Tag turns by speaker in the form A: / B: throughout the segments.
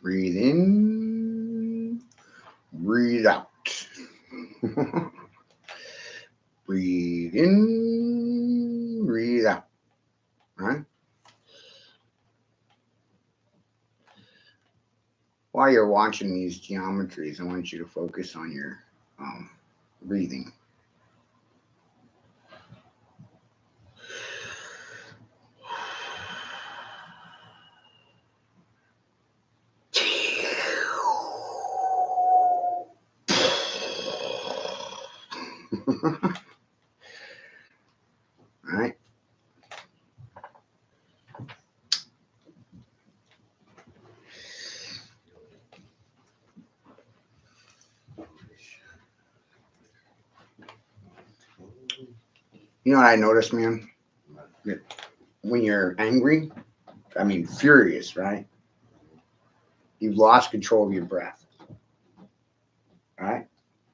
A: Breathe in, breathe out. Breathe in, breathe out. Right? While you're watching these geometries, I want you to focus on your breathing. Right? You know what I noticed, man? That when you're angry, I mean furious, right? You've lost control of your breath. Right?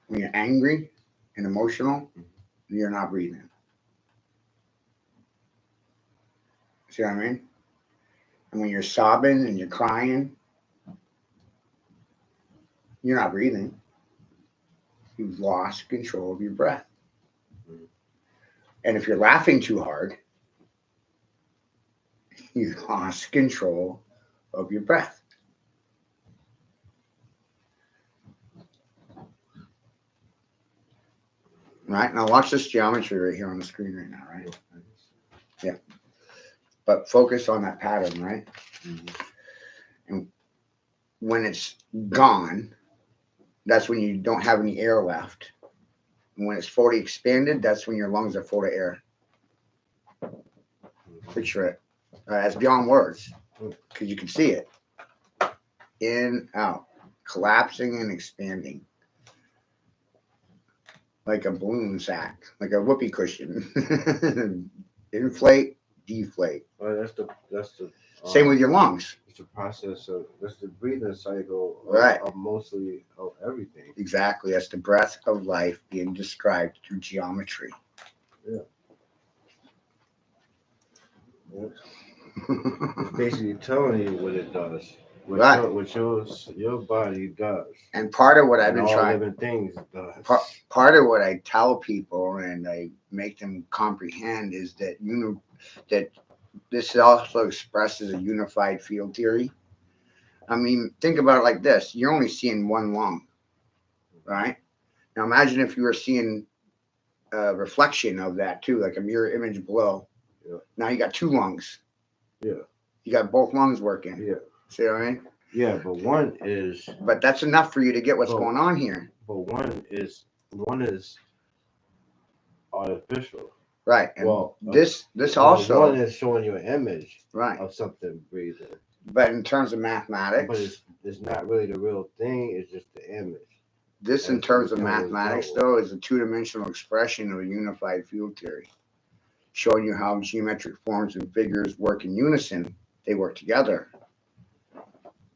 A: When you're angry and emotional, you're not breathing. See what I mean? And when you're sobbing and you're crying, you're not breathing. You've lost control of your breath. And if you're laughing too hard, you've lost control of your breath. Right? Now watch this geometry right here on the screen right now, right? Yeah. But focus on that pattern, right? And when it's gone, that's when you don't have any air left. And when it's fully expanded, that's when your lungs are full of air. Picture it. It's beyond words because you can see it. In, out, collapsing and expanding. Like a balloon sack, like a whoopee cushion. Inflate, deflate.
B: Well, that's the
A: Same with your lungs.
B: It's a process of that's the breathing cycle
A: Right.
B: of mostly of everything.
A: Exactly. That's the breath of life being described through geometry.
B: Yeah. It's basically telling you what it does. What your body does.
A: And part of what I've been
B: all
A: trying,
B: living things does.
A: Part of what I tell people and I make them comprehend is that that this also expresses a unified field theory. I mean, think about it like this: you're only seeing one lung, right? Now imagine if you were seeing a reflection of that too, like a mirror image below.
B: Yeah.
A: Now you got two lungs.
B: Yeah.
A: You got both lungs working.
B: Yeah.
A: See what I mean?
B: Yeah, but one is.
A: But that's enough for you to get what's going on here.
B: But one is artificial.
A: Right. And this also.
B: One is showing you an image.
A: Right.
B: Of something breathing.
A: But in terms of mathematics.
B: But it's not really the real thing. It's just the image.
A: This, in terms of mathematics, though, is a two-dimensional expression of a unified field theory, showing you how geometric forms and figures work in unison. They work together.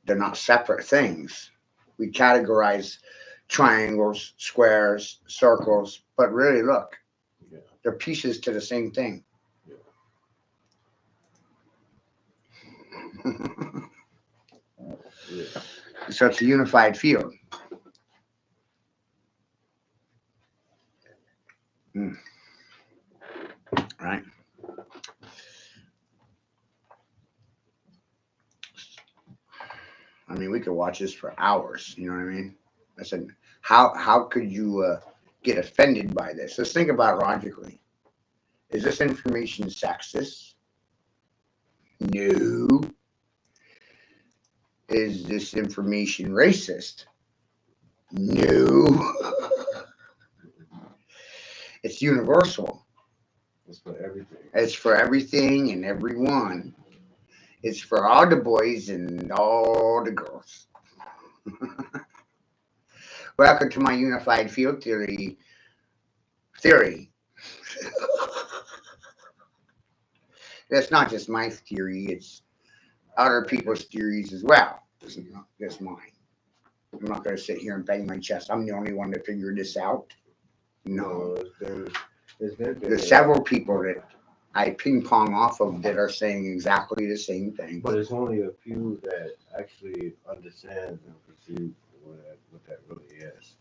A: They're not separate things. We categorize triangles, squares, circles, but really, look, they're pieces to the same thing. So it's a unified field. Right. I mean, we could watch this for hours. You know what I mean? I said, how could you get offended by this? Let's think about it logically. Is this information sexist? No. Is this information racist? No. It's universal.
B: It's for everything.
A: It's for everything and everyone. It's for all the boys and all the girls. Welcome to my unified field theory. That's not just my theory, it's other people's theories as well. It's not just mine. I'm not going to sit here and bang my chest. I'm the only one that figured this out. No. There's several people that I ping pong off of that are saying exactly the same thing.
B: But it's only a few that actually understand and perceive what that really is.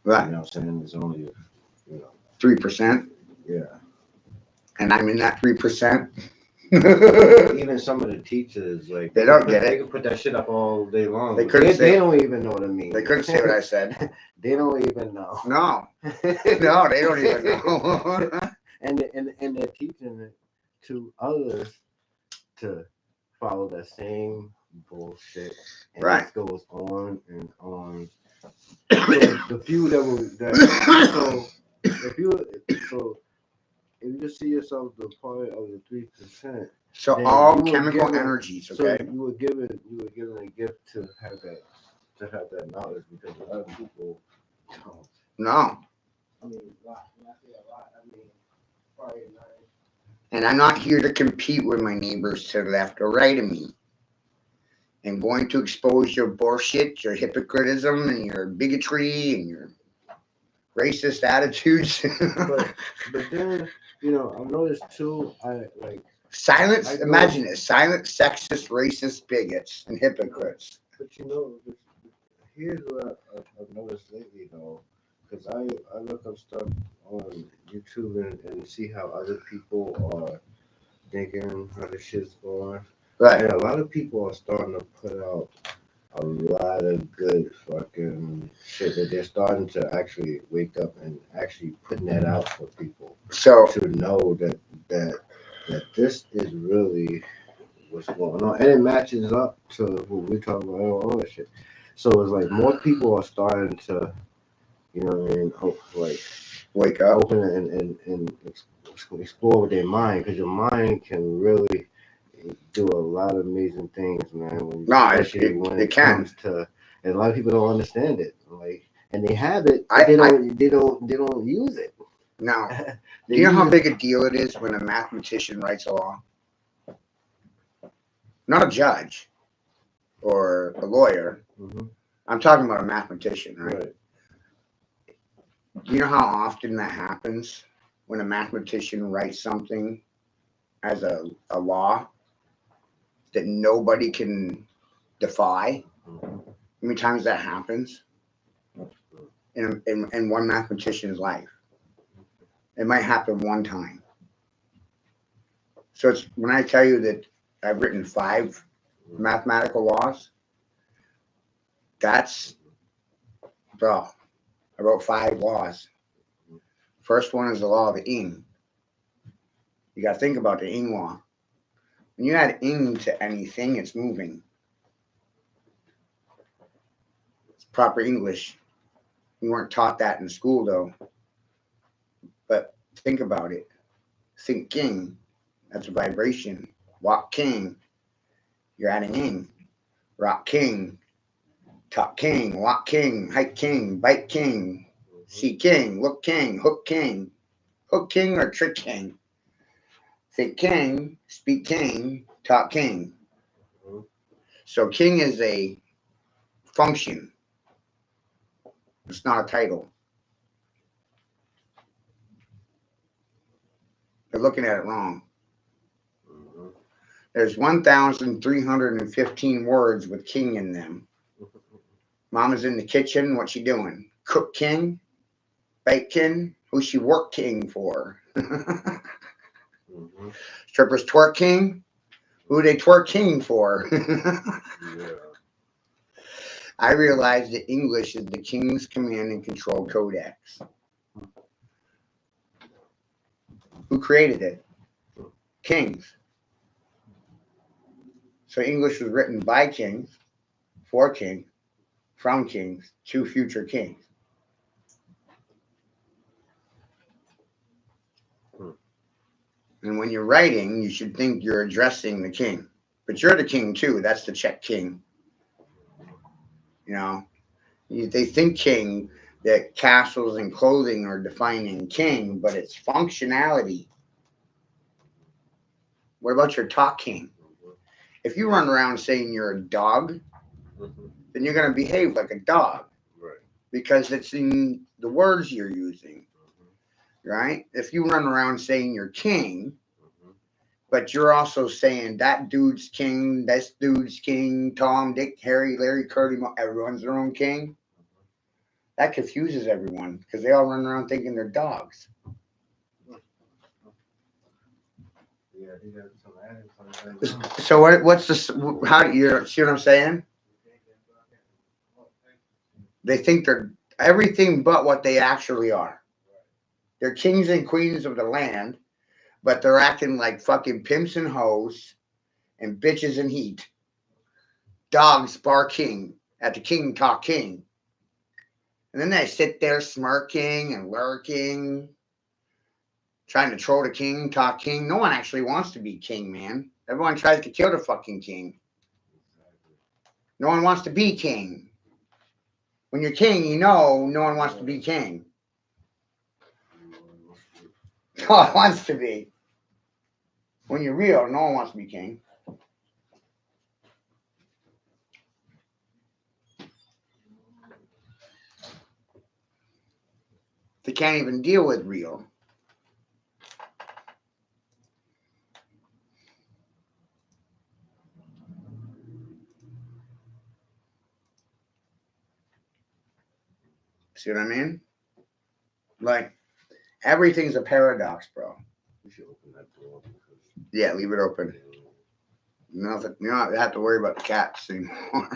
A: Right.
B: You know what I'm saying? It's only
A: 3%.
B: Yeah.
A: And I'm in that 3%.
B: Even some of the teachers, like
A: they don't get it.
B: They can put that shit up all day long.
A: They
B: don't even know what I mean.
A: They couldn't say what I said.
B: They don't even know.
A: No. No, they don't even know.
B: and they're teaching it to others to follow that same bullshit. And
A: right.
B: It goes on and on. So the few if you just see yourself the part of the 3%.
A: So all chemical energies, okay?
B: So you were given a gift to have that knowledge because other people don't.
A: No.
B: I mean, when I say a lot, I mean probably 9.
A: And I'm not here to compete with my neighbors to the left or right of me. I'm going to expose your bullshit, your hypocritism, and your bigotry, and your racist attitudes.
B: But then, I've noticed too.
A: Silence,
B: I go,
A: imagine it, silent, sexist, racist bigots and hypocrites.
B: but here's what I've noticed lately though, because I look up stuff on YouTube and see how other people are thinking, how the shit's going,
A: Right.
B: and a lot of people are starting to put out a lot of good fucking shit that they're starting to actually wake up and actually putting that out for people
A: So
B: to know that this is really what's going on, and it matches up to what we talk about all that shit. So it's like more people are starting to, what I mean, like
A: wake up.
B: open and explore with their mind, because your mind can really do a lot of amazing things, man.
A: No,
B: Especially when
A: it
B: it
A: can.
B: comes to, and a lot of people don't understand it, and they have it, but
A: I
B: they don't use it.
A: now.
B: They
A: Do you know how
B: use
A: big a deal it is when a mathematician writes a law? Not a judge or a lawyer.
B: Mhm.
A: I'm talking about a mathematician, right?
B: Right.
A: Do you know how often that happens when a mathematician writes something as a law that nobody can defy?
B: Mhm.
A: How many times that happens in one mathematician's life? It might happen one time. So it's when I tell you that I've written 5 mathematical laws, that's, bro, I wrote 5 laws. First one is the law of ing. You got to think about the ing law. When you add ing to anything, it's moving. It's proper English. You weren't taught that in school, though. But think about it. Think king, that's a vibration. Walk king, you're adding ing. Rock king, talk king, walk king, hike king, bite king, see king, look king, hook king or trick king. Think king, speak king, talk king.
B: Mhm.
A: So king is a function. It's not a title. They're looking at it wrong.
B: Mhm.
A: There's 1,315 words with king in them. Mama's in the kitchen. What's she doing? Cook king? Bake king? Who's she work king for?
B: Mhm.
A: Strippers twerk king? Who they twerk king for?
B: Yeah.
A: I realized that English is the king's command and control codex. Who created it? Kings. So English was written by kings, for kings, from kings, to future kings.
B: Hmm.
A: And when you're writing, you should think you're addressing the king. But you're the king too. That's the Czech king. You know, they think king, that castles and clothing are defining king, but it's functionality. What about your talk king? If you run around saying you're a dog,
B: Mhm.
A: then you're going to behave like a dog
B: Right.
A: because it's in the words you're using, right? If you run around saying you're king,
B: Mhm.
A: but you're also saying that dude's king, this dude's king, Tom, Dick, Harry, Larry, Curly, everyone's their own king. That confuses everyone because they all run around thinking they're dogs.
B: Yeah, I think that's some added something.
A: So what's this? How do you see what I'm saying? They think they're everything but what they actually are. They're kings and queens of the land, but they're acting like fucking pimps and hoes and bitches and heat. Dogs barking at the king talk king. And then they sit there smirking and lurking, trying to troll the king, talk king. No one actually wants to be king, man. Everyone tries to kill the fucking king. No one wants to be king. When you're king, you know no one wants to be king. No one wants to be. When you're real, no one wants to be king. They can't even deal with real. See what I mean? Like, everything's a paradox, bro.
B: You should open that door because
A: Yeah, leave it open. Nothing. You don't have to worry about the cats anymore.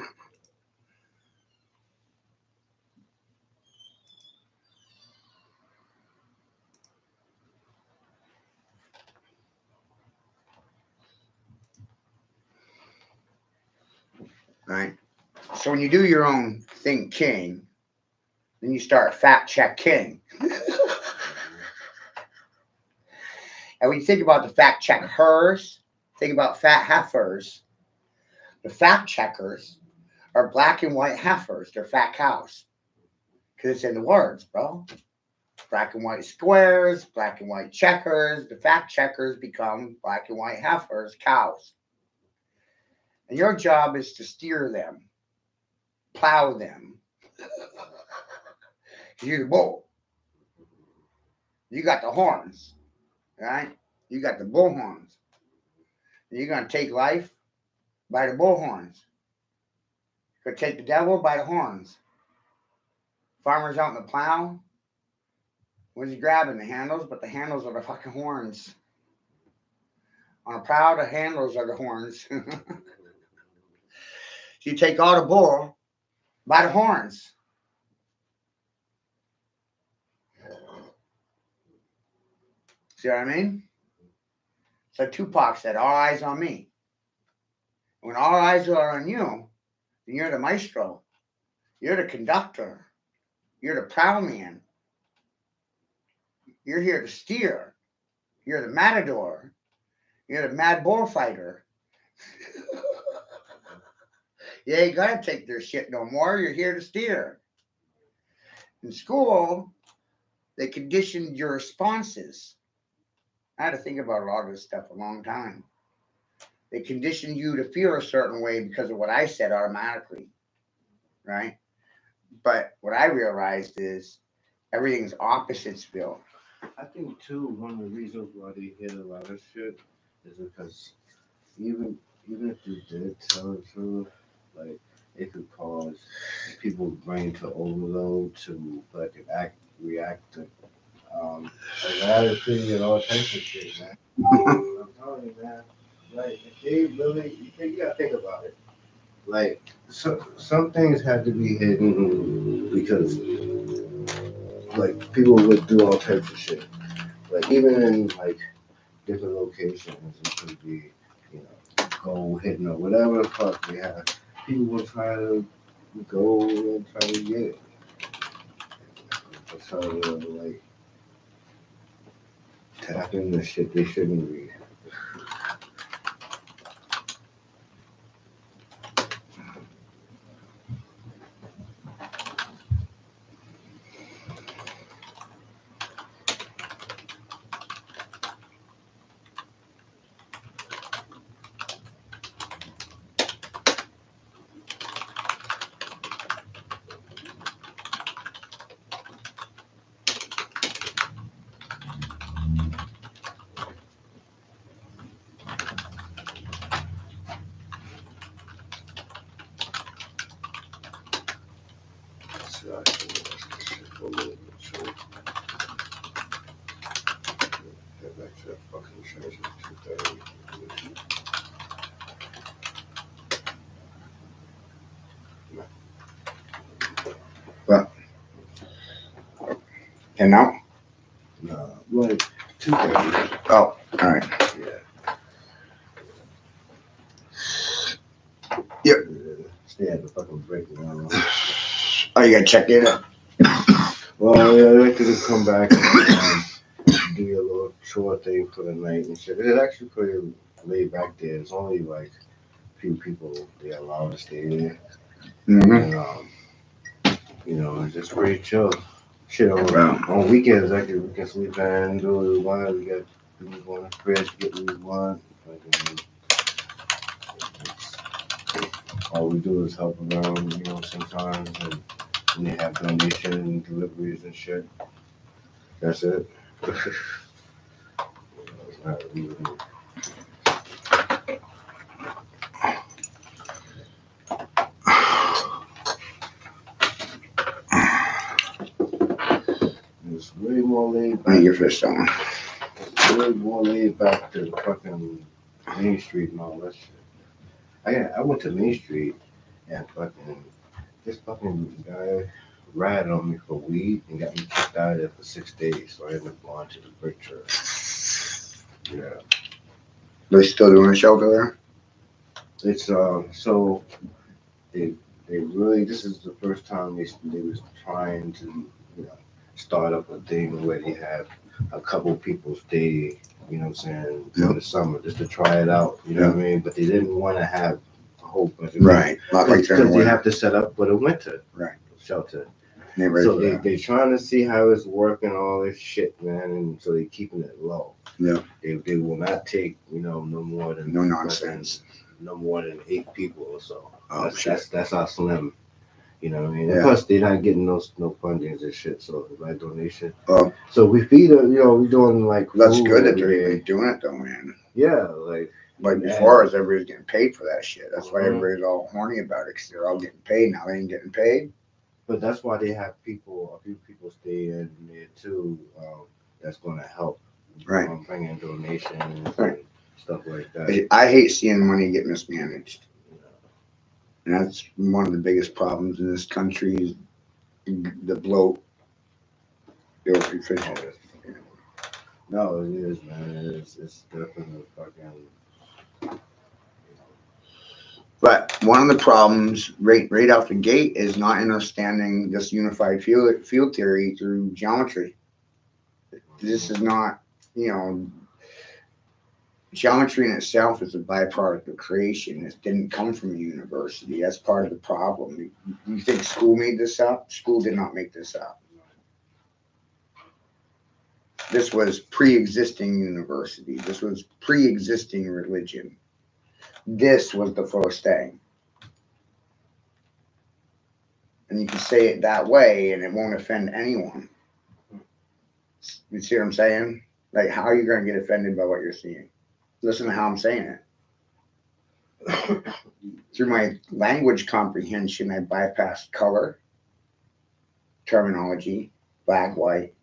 A: Right? So when you do your own thing, king, then you start fact check king. And when you think about the fact checkers, think about fat heifers. The fact checkers are black and white heifers. They're fat cows. Because it's in the words, bro. Black and white squares, black and white checkers. The fact checkers become black and white heifers, cows. And your job is to steer them, plow them. You're the bull. You got the horns, right? You got the bull horns. And you're going to take life by the bull horns. You're going to take the devil by the horns. Farmers out in the plow, what's he grabbing? The handles, but the handles are the fucking horns. On a plow, the handles are the horns. So you take all the bull by the horns. See what I mean? So Tupac said, all eyes on me. When all eyes are on you, then you're the maestro. You're the conductor. You're the plowman. You're here to steer. You're the matador. You're the mad bullfighter. You ain't got to take their shit no more. You're here to steer. In school, they conditioned your responses. I had to think about a lot of this stuff a long time. They conditioned you to feel a certain way because of what I said automatically, right? But what I realized is everything's oppositesville.
B: I think too one of the reasons why they hit a lot of shit is because even if you did tell the truth, like it could cause people's brain to overload to like react to anxiety and all types of shit, man. I'm telling you, man. Like if they really, you gotta think about it. Like some things had to be hidden because like people would do all types of shit. Like even in like different locations, it could be you know gold hidden or whatever the fuck they have. People will try to go and try to get it. Try to like tap into shit they shouldn't be. So I can watch this shit for a little bit. So head back to that fucking church at 2:30.
A: But, and now?
B: Nah, like 2:30.
A: Oh, all right.
B: Yeah.
A: Yep.
B: Stay at the fucking break now.
A: Oh, you got to check in?
B: Well, yeah, I could come back and do your little chore thing for the night and shit. It's actually pretty laid back there. It's only like a few people they allow to stay there.
A: Mm-hmm.
B: And, you know, it's just pretty chill. Shit, on weekends, actually, we can sleep in, do what we want. We got people going to fridge, get what we want. All we do is help around, you know, sometimes. And they have donation deliveries and shit. That's it. It's not really- It's way more laid
A: Let me
B: back.
A: get this on.
B: It's way more laid back to fucking Main Street and all that shit. I went to Main Street and fucking this fucking guy ratted on me for weed and got me kicked out of there for 6 days. So I ended up going to the brick church. Yeah.
A: They still doing a shelter there?
B: It's so they really, this is the first time they was trying to, you know, start up a thing where they have a couple people stay, you know what I'm saying, in the summer just to try it out, you know what I mean? But they didn't want to have a whole bunch of
A: Right. Not like
B: because they have to set up for the winter
A: Right.
B: shelter.
A: Never
B: So they trying to see how it's working, all this shit, man, and so they keeping it low.
A: Yeah.
B: They will not take, you know, no more than
A: no nonsense.
B: no more than 8 people or so.
A: Oh, shit.
B: That's how slim. You know what I mean?
A: Yeah.
B: And plus, they're not getting no fundings and shit, so by donation.
A: Oh.
B: So we feed them, you know, we doing like.
A: That's good that
B: every
A: they're
B: day.
A: even doing it though, man.
B: Yeah, like.
A: But before, as everybody's getting paid for that shit. That's why
B: Mhm.
A: everybody's all horny about it, because they're all getting paid. Now they ain't getting paid.
B: But that's why they have people, a few people stay in there too. That's going to help.
A: Right.
B: Bring in donations
A: Right.
B: and stuff like that.
A: I hate seeing money get mismanaged. And that's one of the biggest problems in this country is the bloat, the overefficient.
B: No, it is, man. It's definitely fucking.
A: But one of the problems right out the gate is not understanding this unified field theory through geometry. This is not, you know, geometry in itself is a byproduct of creation. It didn't come from a university. That's part of the problem. You think school made this up? School did not make this up. This was pre-existing university. This was pre-existing religion. This was the first thing. And you can say it that way and it won't offend anyone. You see what I'm saying? Like, how are you going to get offended by what you're seeing? Listen to how I'm saying it. Through my language comprehension, I bypassed color, terminology, black, white,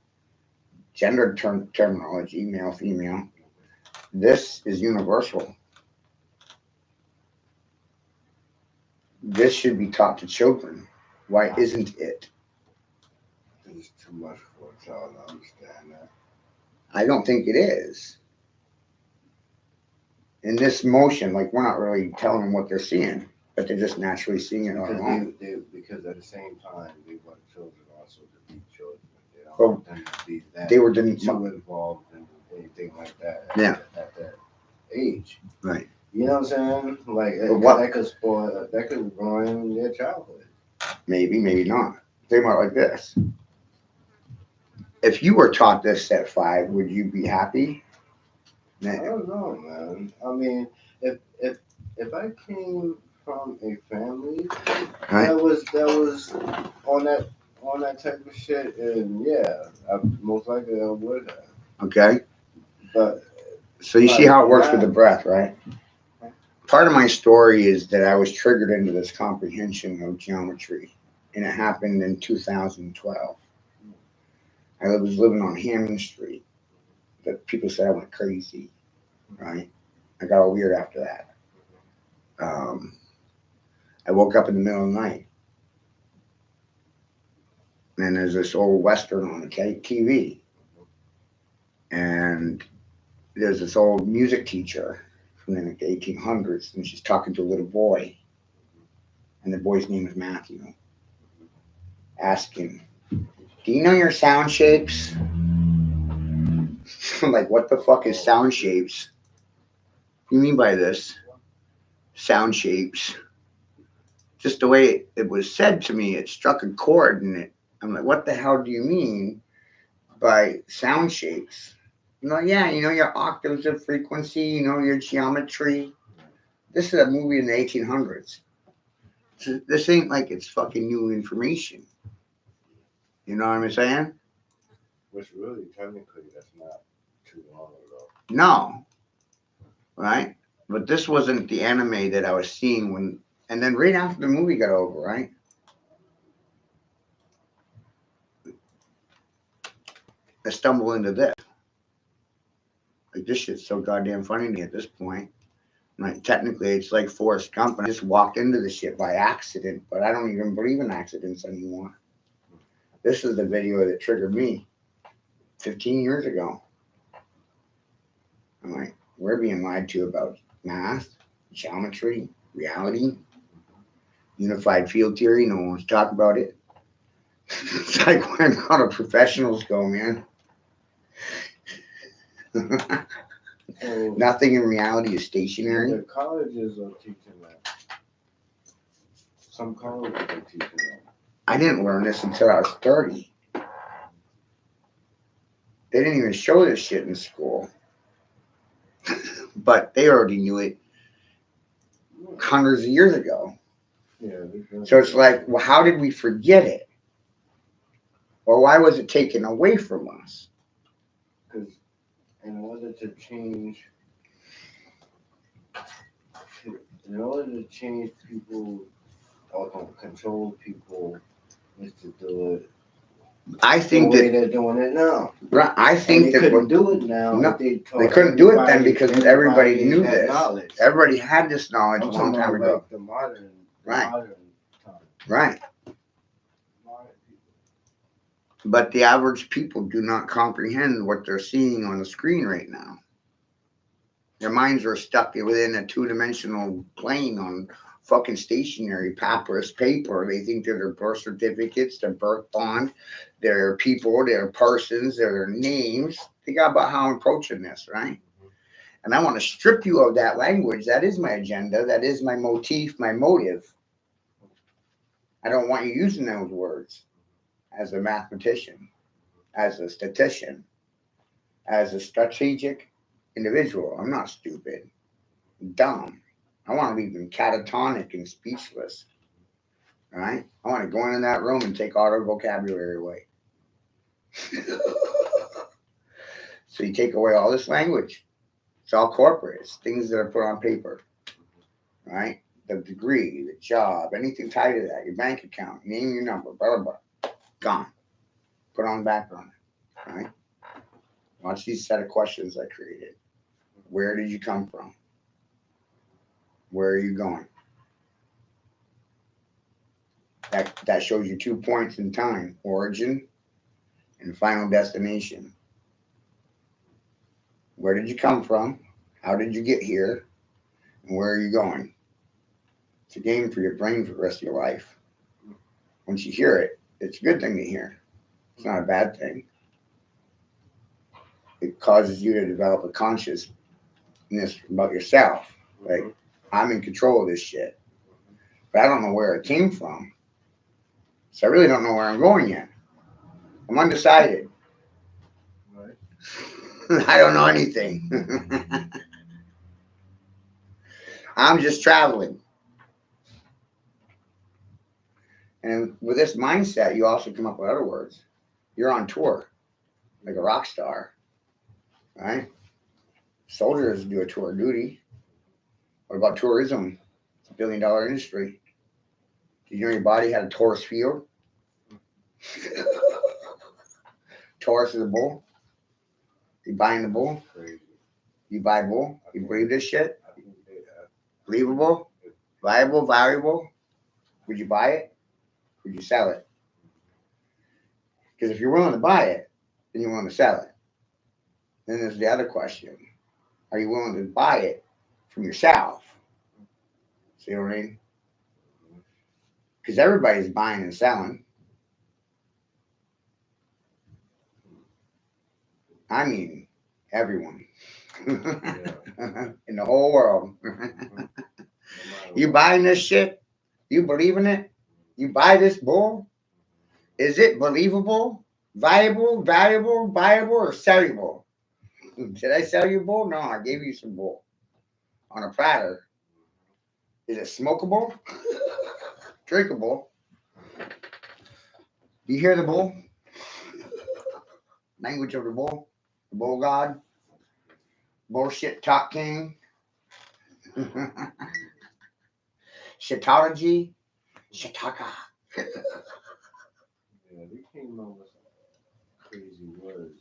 A: gender terminology, male, female. This is universal. This should be taught to children. Why isn't it?
B: It's too much for a child to understand that.
A: I don't think it is. In this motion, like, we're not really telling them what they're seeing, but they're just naturally seeing it on their own.
B: Because at the same time, they want children also to be children. They don't
A: Well,
B: want them to be that
A: They were
B: too
A: didn't.
B: involved in anything like that.
A: Yeah.
B: At that age.
A: Right.
B: You know what I'm saying? Like that could spoil, that could ruin their childhood.
A: Maybe, maybe not. Think about it like this. If you were taught this at 5, would you be happy?
B: I don't know, man. I mean, if I came from a family
A: Right.
B: that was on that type of shit, and yeah, most likely I would have.
A: Okay.
B: But
A: So you see how it works with the
B: that-
A: breath, right? Part of my story is that I was triggered into this comprehension of geometry, and it happened in 2012. I was living on Hammond Street. But people said I went crazy, right? I got all weird after that. I woke up in the middle of the night, and there's this old Western on the TV, and there's this old music teacher from the 1800s, and she's talking to a little boy, and the boy's name is Matthew. Asking, do you know your sound shapes? I'm like, what the fuck is sound shapes? What do you mean by this? Sound shapes. Just the way it was said to me, it struck a chord, and I'm like, what the hell do you mean by sound shapes? Yeah, you know your octaves of frequency, you know your geometry. This is a movie in the 1800s. This ain't like it's fucking new information. You know what I'm saying?
B: Which really, technically, that's not too long ago.
A: No, right? But this wasn't the anime that I was seeing when, and then right after the movie got over, right? I stumbled into this. Like, this shit's so goddamn funny to me at this point. Like, technically, it's like Forrest Gump, and I just walked into the shit by accident, but I don't even believe in accidents anymore. This is the video that triggered me 15 years ago. I'm like, we're being lied to about math, geometry, reality, unified field theory. No one wants to talk about it. It's like where all the professionals go, man.
B: So
A: Nothing in reality is stationary.
B: the colleges are teaching that. Some colleges are teaching that.
A: I didn't learn this until I was 30. They didn't even show this shit in school. But they already knew it hundreds of years ago.
B: Yeah.
A: So it's like, well, how did we forget it? Or why was it taken away from us?
B: Because in order to change people or control people is to do it
A: I
B: the
A: think
B: way
A: that
B: they're doing it now.
A: I
B: And
A: think
B: they
A: that
B: couldn't do it now.
A: No,
B: if they
A: they couldn't do it then because everybody knew
B: had
A: this.
B: knowledge.
A: Everybody had this knowledge a
B: I'm
A: long
B: talking
A: time
B: about
A: ago.
B: like the modern
A: Right.
B: time.
A: Right.
B: Modern people.
A: But the average people do not comprehend what they're seeing on the screen right now. Their minds are stuck within a two-dimensional plane on fucking stationary papyrus paper. They think they're their birth certificates, their birth bond, their people, their persons, their names. Think about how I'm approaching this, right? And I want to strip you of that language. That is my agenda. That is my motif, my motive. I don't want you using those words as a mathematician, as a statistician, as a strategic individual. I'm not stupid, I'm dumb. I want to leave them catatonic and speechless. All right? I want to go into that room and take all their vocabulary away. So you take away all this language. It's all corporate. It's things that are put on paper. Right? The degree, the job, anything tied to that, your bank account, name your number, blah, blah, blah. Gone. Put on the background. Right? Watch these set of questions I created. Where did you come from? Where are you going? That shows you 2 points in time, origin and final destination. Where did you come from? How did you get here? And where are you going? It's a game for your brain for the rest of your life. Once you hear it, it's a good thing to hear. It's not a bad thing. It causes you to develop a consciousness about yourself. Like, I'm in control of this shit. But I don't know where it came from. So I really don't know where I'm going yet. I'm undecided.
B: Right.
A: I don't know anything. I'm just traveling. And with this mindset, you also come up with other words. You're on tour, like a rock star, right? Soldiers do a tour of duty. What about tourism? It's $1 billion industry. Did you know your body had a Taurus field? Taurus is a bull. You buying the bull?
B: Crazy.
A: You buy bull? You believe this shit?
B: I think they have.
A: Believable? Viable? Valuable? Would you buy it? Would you sell it? Because if you're willing to buy it, then you're willing to sell it. Then there's the other question. Are you willing to buy it from yourself? See what I mean? Because everybody's buying and selling. I mean, everyone. In the whole world. You buying this shit? You believe in it? You buy this bull? Is it believable, viable, valuable, buyable, or sellable? Did I sell you bull? No, I gave you some bull on a platter. Is it smokable? Drinkable? You hear the bull? Language of the bull god, bullshit talk king, shitology, shitaka.
B: Yeah, they came up with some crazy words.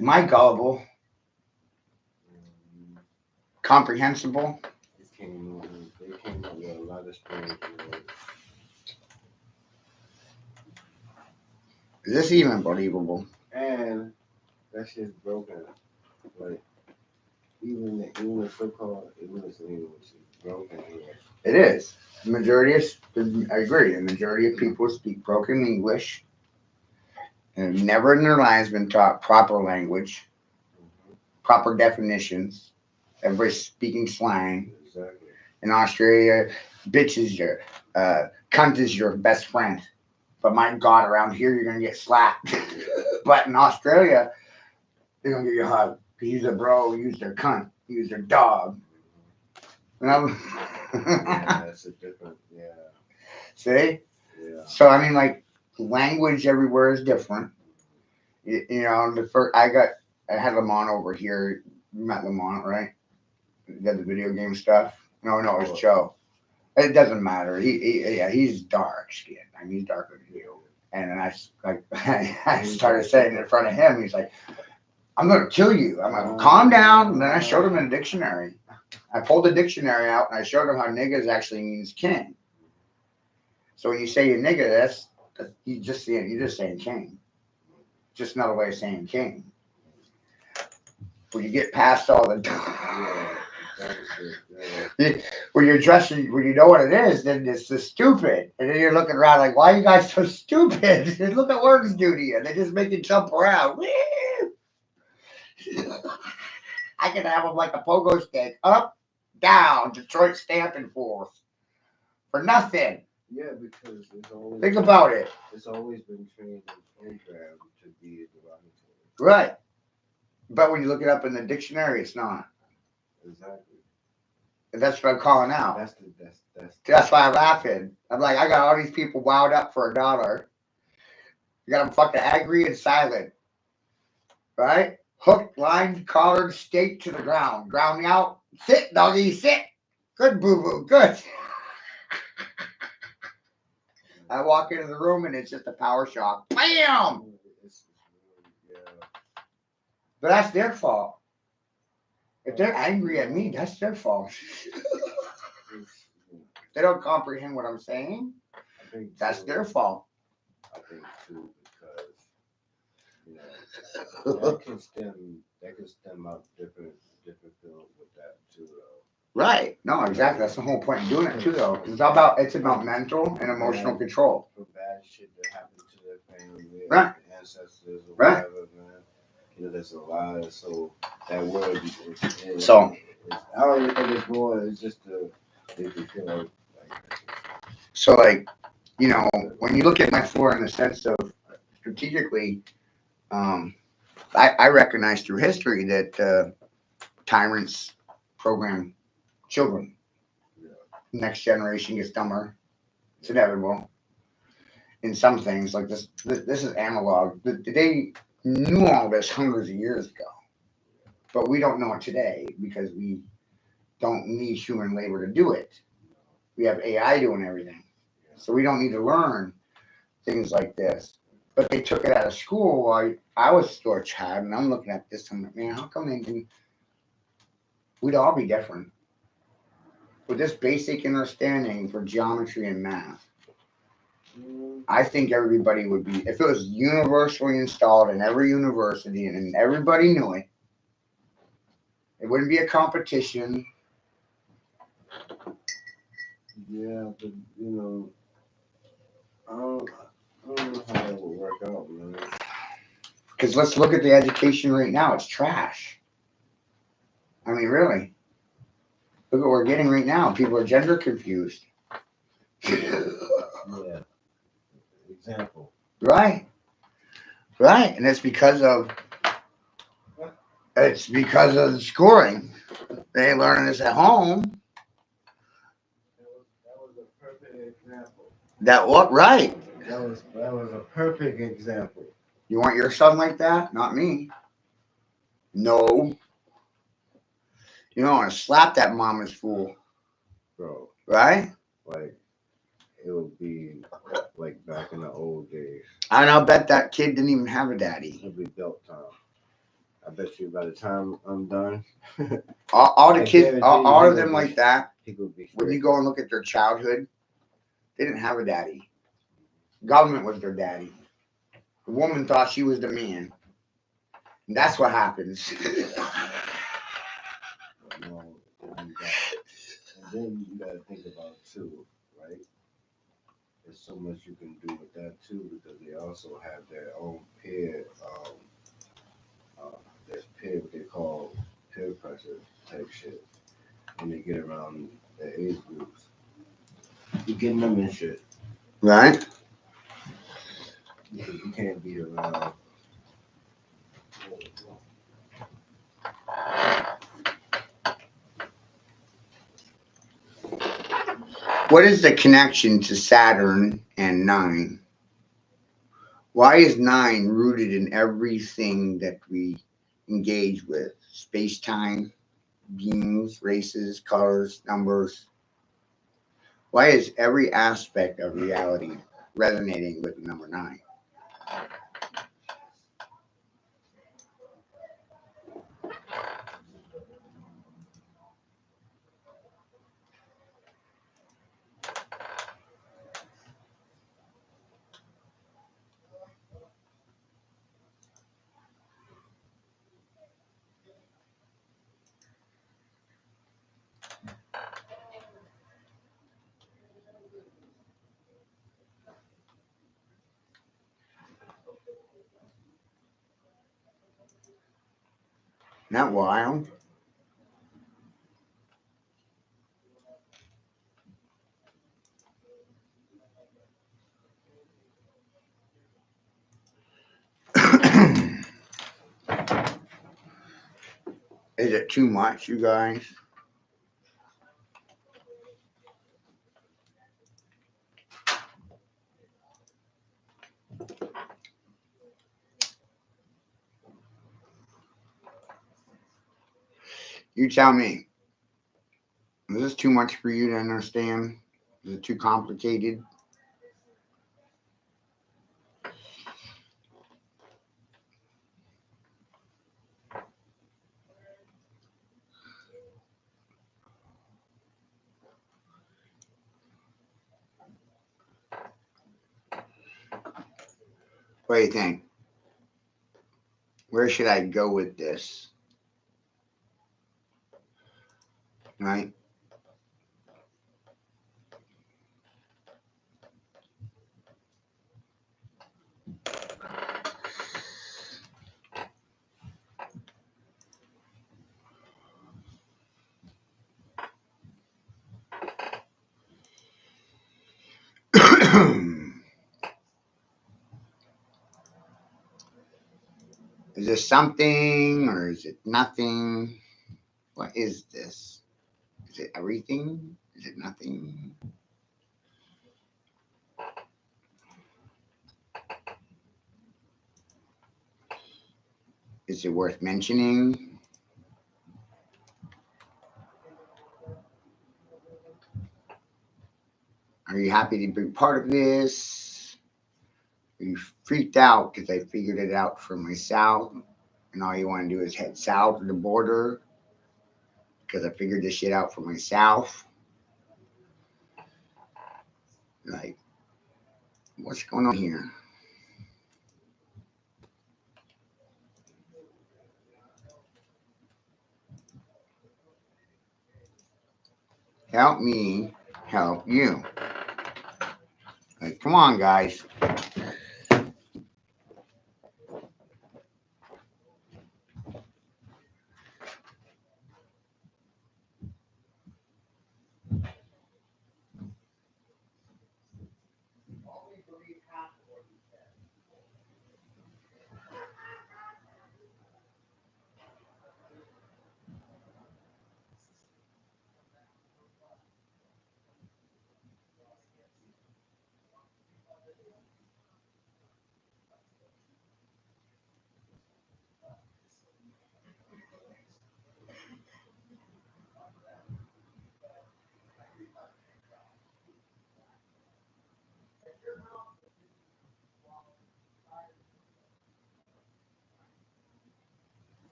A: Am I gullible?
B: Um,
A: Comprehensible?
B: they came up with a lot of strange words.
A: Is this even believable?
B: And that shit's broken. Like, even the English, so-called English language is broken here.
A: It is. The majority of, I agree, the majority of people speak broken English and have never in their lives been taught proper language,
B: Mm-hmm.
A: proper definitions. Everybody's speaking slang.
B: Exactly.
A: In Australia, bitch is your, cunt is your best friend. But my God, around here, you're going to get slapped. But in Australia, they're going to give you a hug. Use their bro, use their cunt, use their dog. And
B: Yeah, that's a different, yeah.
A: See?
B: Yeah.
A: So, I mean, like, language everywhere is different. You know, I had Lamont over here. You met Lamont, right? He did the video game stuff. No, it was Joe. It doesn't matter. Yeah, he's dark skinned. I mean, he's darker than you. And then I started saying in front of him, he's like, I'm going to kill you. I'm like, well, calm down. And then I showed him in a dictionary. I pulled the dictionary out and I showed him how niggas actually means king. So when you say you nigga, that's you're just saying king. Just another way of saying king. When you get past all the when you're dressing, when you know what it is, then it's the stupid. And then you're looking around like, why are you guys so stupid? Look at words do to you. They just make you jump around. I can have them like a pogo stick. Up, down, Detroit stamping forth. For nothing.
B: Yeah, because it's always
A: Think about it.
B: It's always been trained and programmed to be derogatory.
A: Right. But when you look it up in the dictionary, it's not.
B: Exactly.
A: And that's what I'm calling out.
B: That's
A: why I'm laughing. I'm like, I got all these people wound up for $1. You got them fucking angry and silent. Right? Hooked, lined, collared, staked to the ground. Ground out. Sit, doggy, sit. Good, boo boo. Good. I walk into the room and it's just a power shock. Bam! But that's their fault. If they're angry at me, that's their fault. They don't comprehend what I'm saying. That's their fault.
B: I think too, because that can stem out different feelings with that too, though.
A: Right. No, exactly. That's the whole point of doing it too, though. It's about mental and emotional control.
B: For bad shit that happened to their family,
A: right.
B: Ancestors, or
A: right.
B: whatever, man. There's a lot. So that word. I don't even think it's more. It's just they feel like.
A: So, like, when you look at my floor in the sense of strategically, I recognize through history that tyrants program children.
B: Yeah.
A: Next generation gets dumber. It's inevitable. In some things, like this is analog. They knew all this hundreds of years ago, but we don't know it today because we don't need human labor to do it. We have AI doing everything, so we don't need to learn things like this. But they took it out of school while I was still a child, and I'm looking at this. I'm like, man, how come they didn't? We'd all be different with this basic understanding for geometry and math. I think everybody would be, if it was universally installed in every university and everybody knew it, it wouldn't be a competition.
B: Yeah, but I don't know how that would work out, man.
A: Because let's look at the education right now. It's trash. I mean, really. Look what we're getting right now. People are gender confused.
B: Yeah. Example.
A: Right. And it's because of the schooling. They ain't learning this at home.
B: That was a perfect example.
A: That what? Right.
B: That was a perfect example.
A: You want your son like that? Not me. No. You don't want to slap that mama's fool,
B: bro.
A: right?
B: Like it would be like back in the old days.
A: And I'll bet that kid didn't even have a daddy.
B: It'd be belt time. I bet you by the time I'm done,
A: All the
B: I
A: kids,
B: guarantee
A: all
B: he
A: of them
B: gonna be-
A: like that,
B: he could be
A: when you
B: straight.
A: go and look at their childhood, they didn't have a daddy. Government was their daddy. The woman thought she was the man. And that's what happens.
B: No, and then you gotta think about too, right? There's so much you can do with that too because they also have their own peer. There's peer what they call peer pressure type shit when they get around the age groups. You getting them in shit.
A: Right?
B: You can't be around.
A: What is the connection to Saturn and nine? Why is nine rooted in everything that we engage with? Space time, beings, races, colors, numbers. Why is every aspect of reality resonating with the number nine? Not wild. Is it too much, you guys? You tell me. Is this too much for you to understand? Is it too complicated? What do you think? Where should I go with this? Right? Is this something or is it nothing? What is this? Is it everything? Is it nothing? Is it worth mentioning? Are you happy to be part of this? Are you freaked out because I figured it out for myself and all you want to do is head south of the border because I figured this shit out for myself? Like, what's going on here? Help me help you. Like, come on, guys.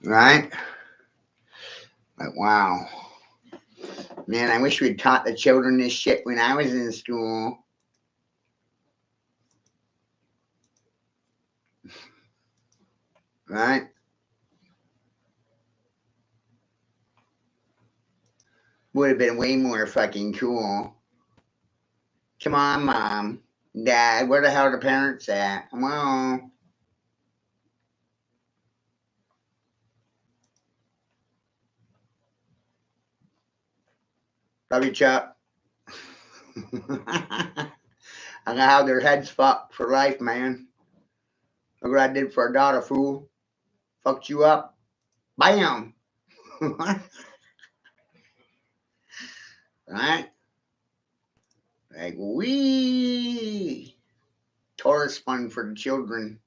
A: right? But wow. Man, I wish we'd taught the children this shit when I was in school. Right? Would have been way more fucking cool. Come on, Mom. Dad, where the hell are the parents at? Well, love you, Chuck. I'm gonna have their heads fucked for life, man. Look what I did for a daughter, fool. Fucked you up. Bam! Right? Like, wee! Tourist fun for the children.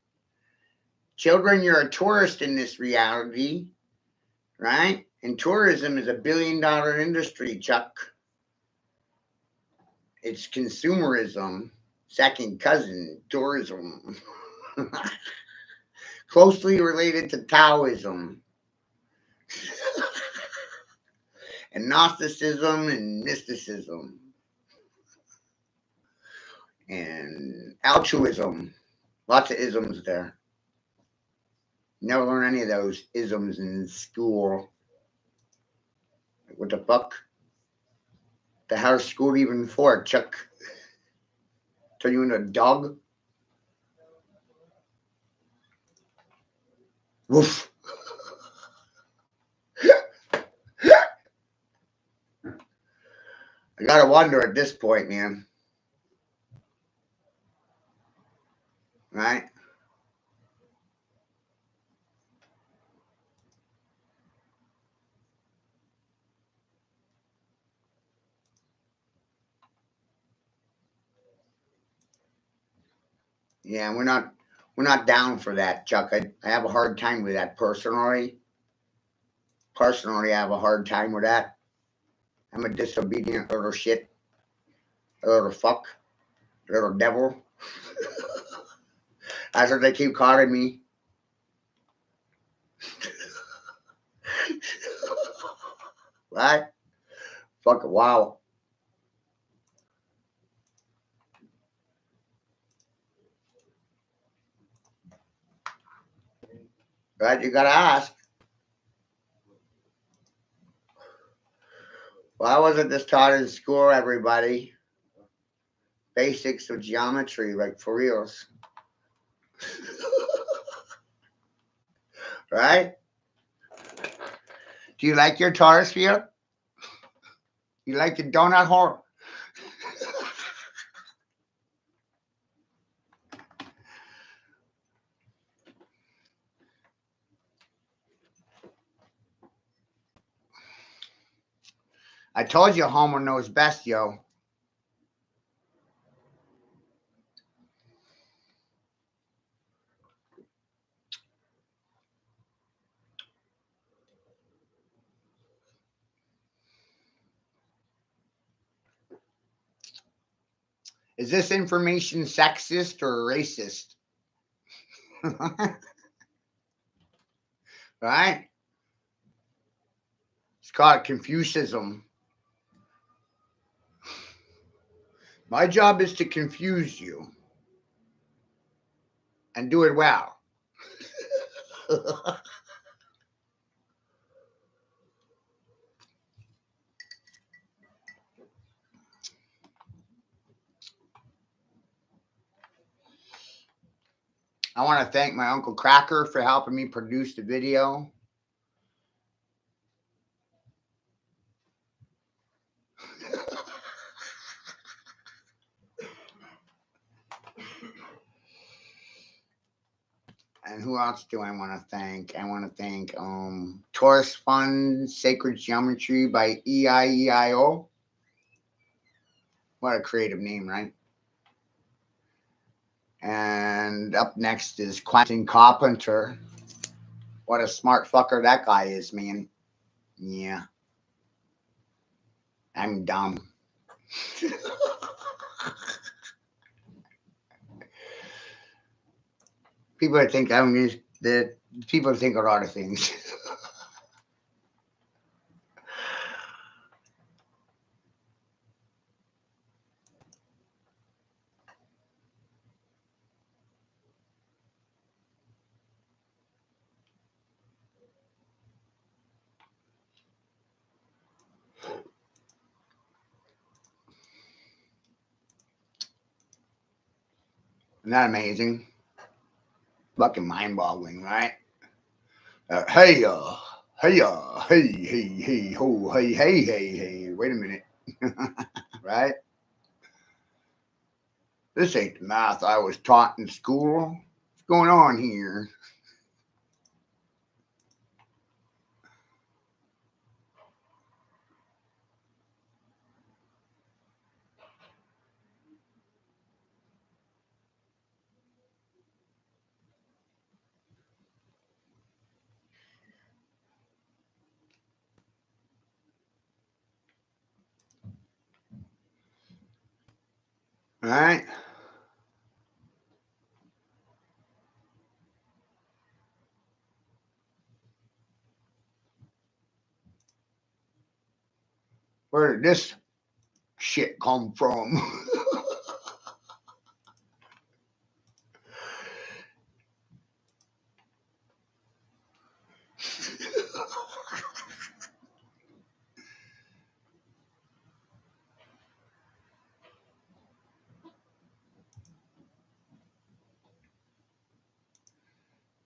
A: Children, you're a tourist in this reality, right? And tourism is $1 billion industry, Chuck. It's consumerism, second cousin, tourism. Closely related to Taoism and Gnosticism and mysticism and altruism. Lots of isms there. Never learn any of those isms in school. What the fuck? The hell's school even for, Chuck? Turn you into a dog? Woof. I gotta wonder at this point, man. Right? Yeah, we're not down for that, Chuck. I have a hard time with that personally. Personally, I have a hard time with that. I'm a disobedient little shit, a little fuck, a little devil. That's what they keep calling me. Right? Fuck, wow. Right? You gotta ask. Why wasn't this taught in school, everybody? Basics of geometry, like for reals. Right? Do you like your Taurus field? You like your donut hole? I told you Homer knows best, yo. Is this information sexist or racist? Right? It's called Confucianism. My job is to confuse you and do it well. I want to thank my Uncle Cracker for helping me produce the video. And who else do I want to thank? I want to thank Taurus Fund Sacred Geometry by EIEIO. What a creative name, right? And up next is Quentin Carpenter. What a smart fucker that guy is, man. Yeah. I'm dumb. People think I'm just that people think a lot of things. that amazing? Fucking mind-boggling, right? Hey, hey, ho, hey. Wait a minute, right? This ain't the math I was taught in school. What's going on here? Right? Where did this shit come from?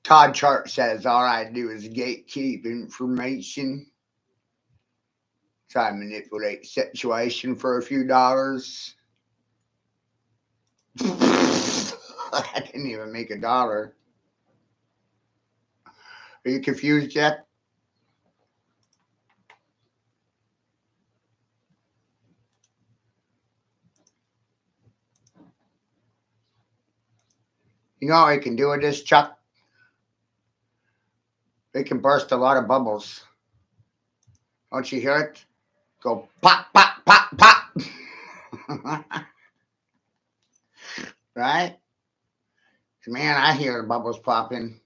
A: Todd Chart says all I do is gatekeep information, try to manipulate the situation for a few dollars. I didn't even make $1. Are you confused yet? You know how I can do with this, Chuck? They can burst a lot of bubbles. Don't you hear it? Go pop, pop, pop, pop. Right? Man, I hear the bubbles popping.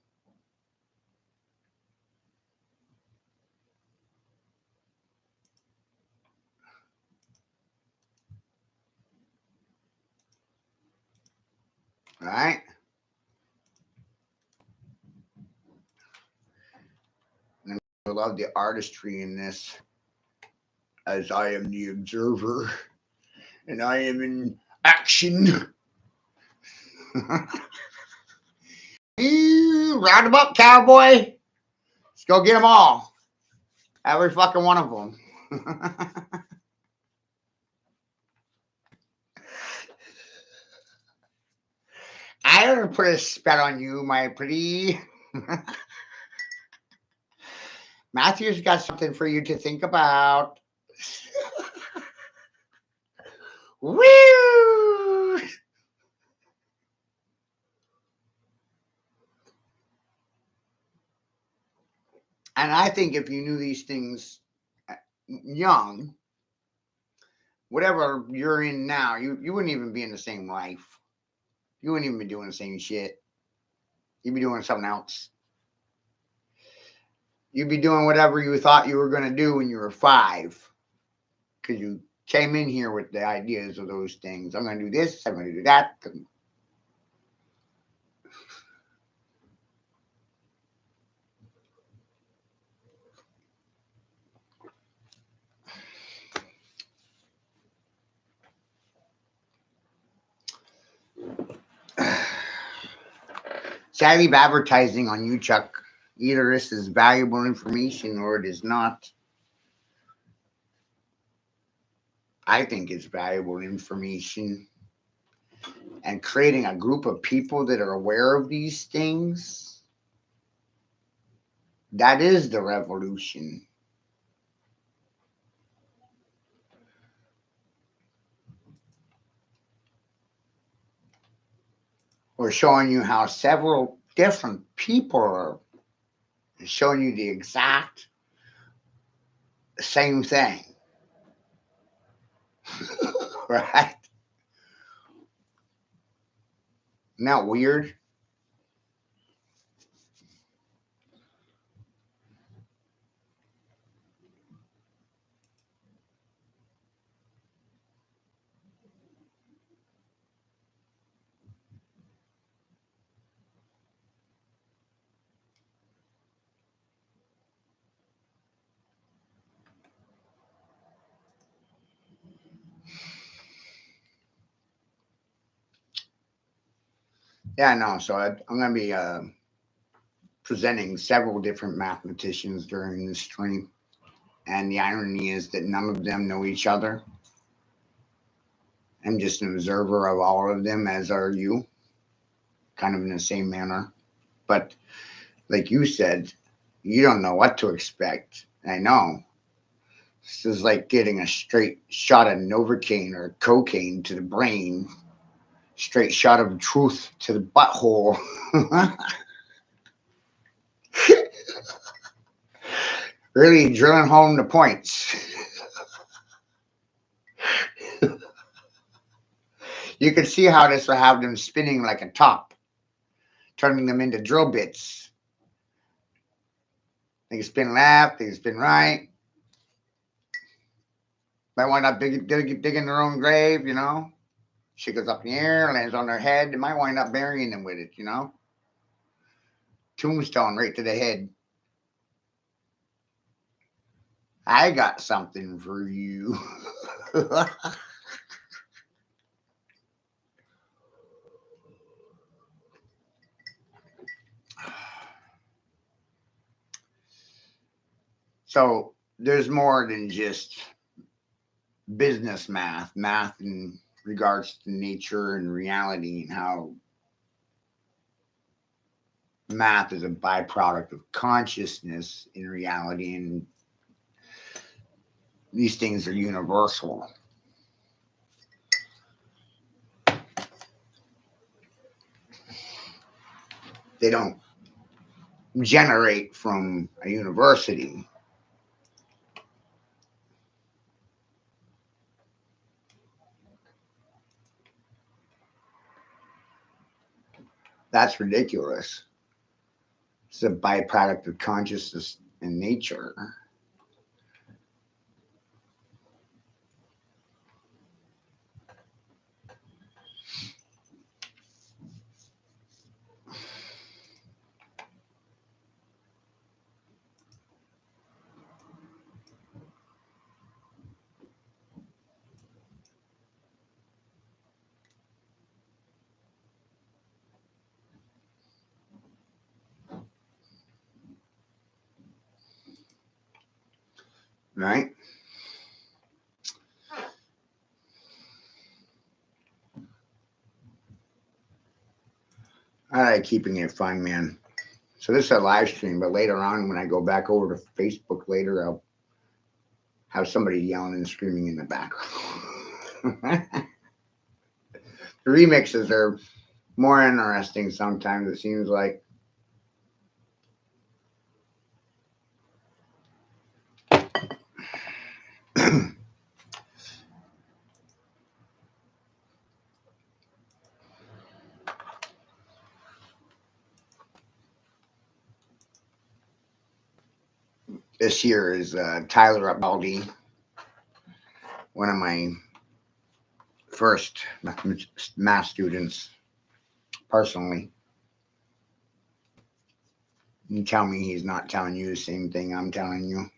A: Right? And I love the artistry in this, as I am the observer and I am in action. Round them up, cowboy. Let's go get them all. Every fucking one of them. I don't put a spell on you, my pretty. Matthew's got something for you to think about. Woo! And I think if you knew these things young, whatever you're in now, you wouldn't even be in the same life. You wouldn't even be doing the same shit. You'd be doing something else. You'd be doing whatever you thought you were going to do when you were 5. Because you came in here with the ideas of those things. I'm going to do this. I'm going to do that. Savvy advertising on you, Chuck. Either this is valuable information or it is not. I think it's valuable information. And creating a group of people that are aware of these things, that is the revolution. We're showing you how several different people are showing you the exact same thing. Right? Isn't that weird? Yeah, no. So I'm going to be presenting several different mathematicians during this stream. And the irony is that none of them know each other. I'm just an observer of all of them, as are you, kind of in the same manner. But like you said, you don't know what to expect. I know. This is like getting a straight shot of Novocaine or cocaine to the brain, straight shot of truth to the butthole. Really drilling home the points. You can see how this will have them spinning like a top, turning them into drill bits. They can spin left, they can spin right. Might wind up digging their own grave, you know. She goes up in the air, lands on their head. They might wind up burying them with it, you know. Tombstone right to the head. I got something for you. So there's more than just business math in regards to nature and reality, and how math is a byproduct of consciousness in reality, and these things are universal. They don't generate from a university. That's ridiculous. It's a byproduct of consciousness and nature. Right? I like keeping it fun, man. So this is a live stream, but later on, when I go back over to Facebook later, I'll have somebody yelling and screaming in the background. The remixes are more interesting sometimes, it seems like. This year is Tyler Baldy, one of my first math students personally. You tell me he's not telling you the same thing I'm telling you.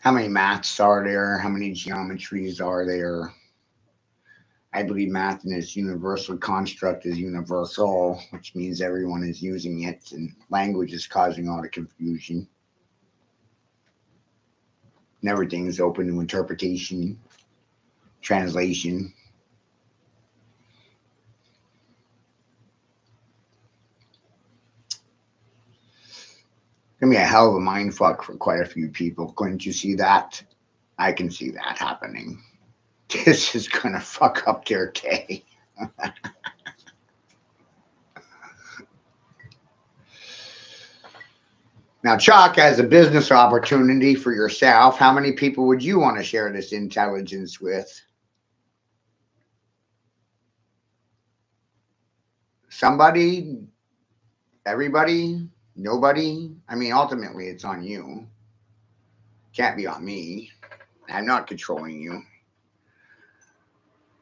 A: How many maths are there? How many geometries are there? I believe math in its universal construct is universal, which means everyone is using it, and language is causing all the confusion. And everything is open to interpretation, translation. Gonna be a hell of a mind fuck for quite a few people. Couldn't you see that? I can see that happening. This is gonna fuck up their day. Now, Chuck, as a business opportunity for yourself, how many people would you want to share this intelligence with? Somebody? Everybody? Nobody? I mean, ultimately, it's on you. Can't be on me. I'm not controlling you.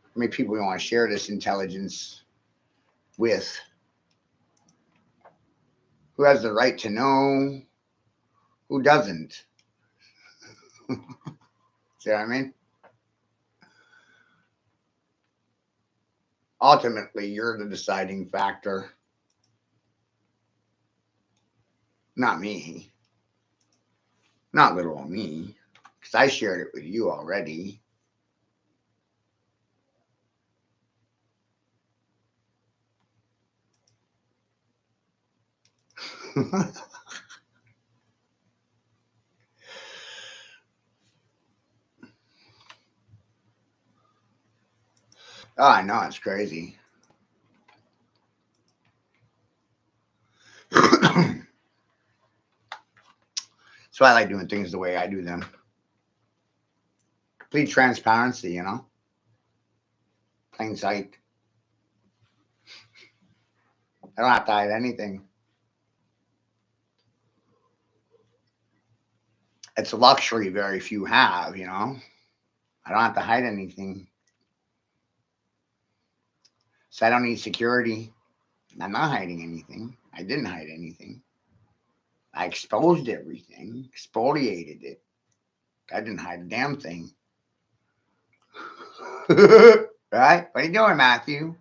A: How many people you want to share this intelligence with? Who has the right to know? Who doesn't? See what I mean? ultimately, you're the deciding factor, not me, not little old me, because I shared it with you already. Oh, I know, it's crazy. That's why I like doing things the way I do them. Complete transparency, you know? Plain sight. I don't have to hide anything. It's a luxury very few have, you know? I don't have to hide anything. So I don't need security. I'm not hiding anything. I didn't hide anything. I exposed everything, exfoliated it. I didn't hide a damn thing. Right? What are you doing, Matthew?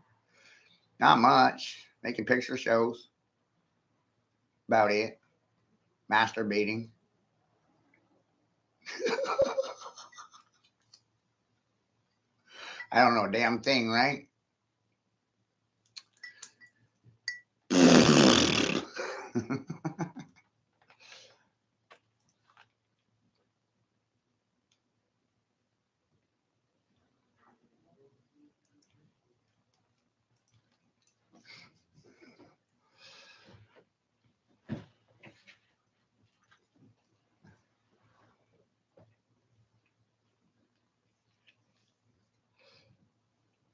A: Not much. Making picture shows. About it. Masturbating. I don't know a damn thing, right?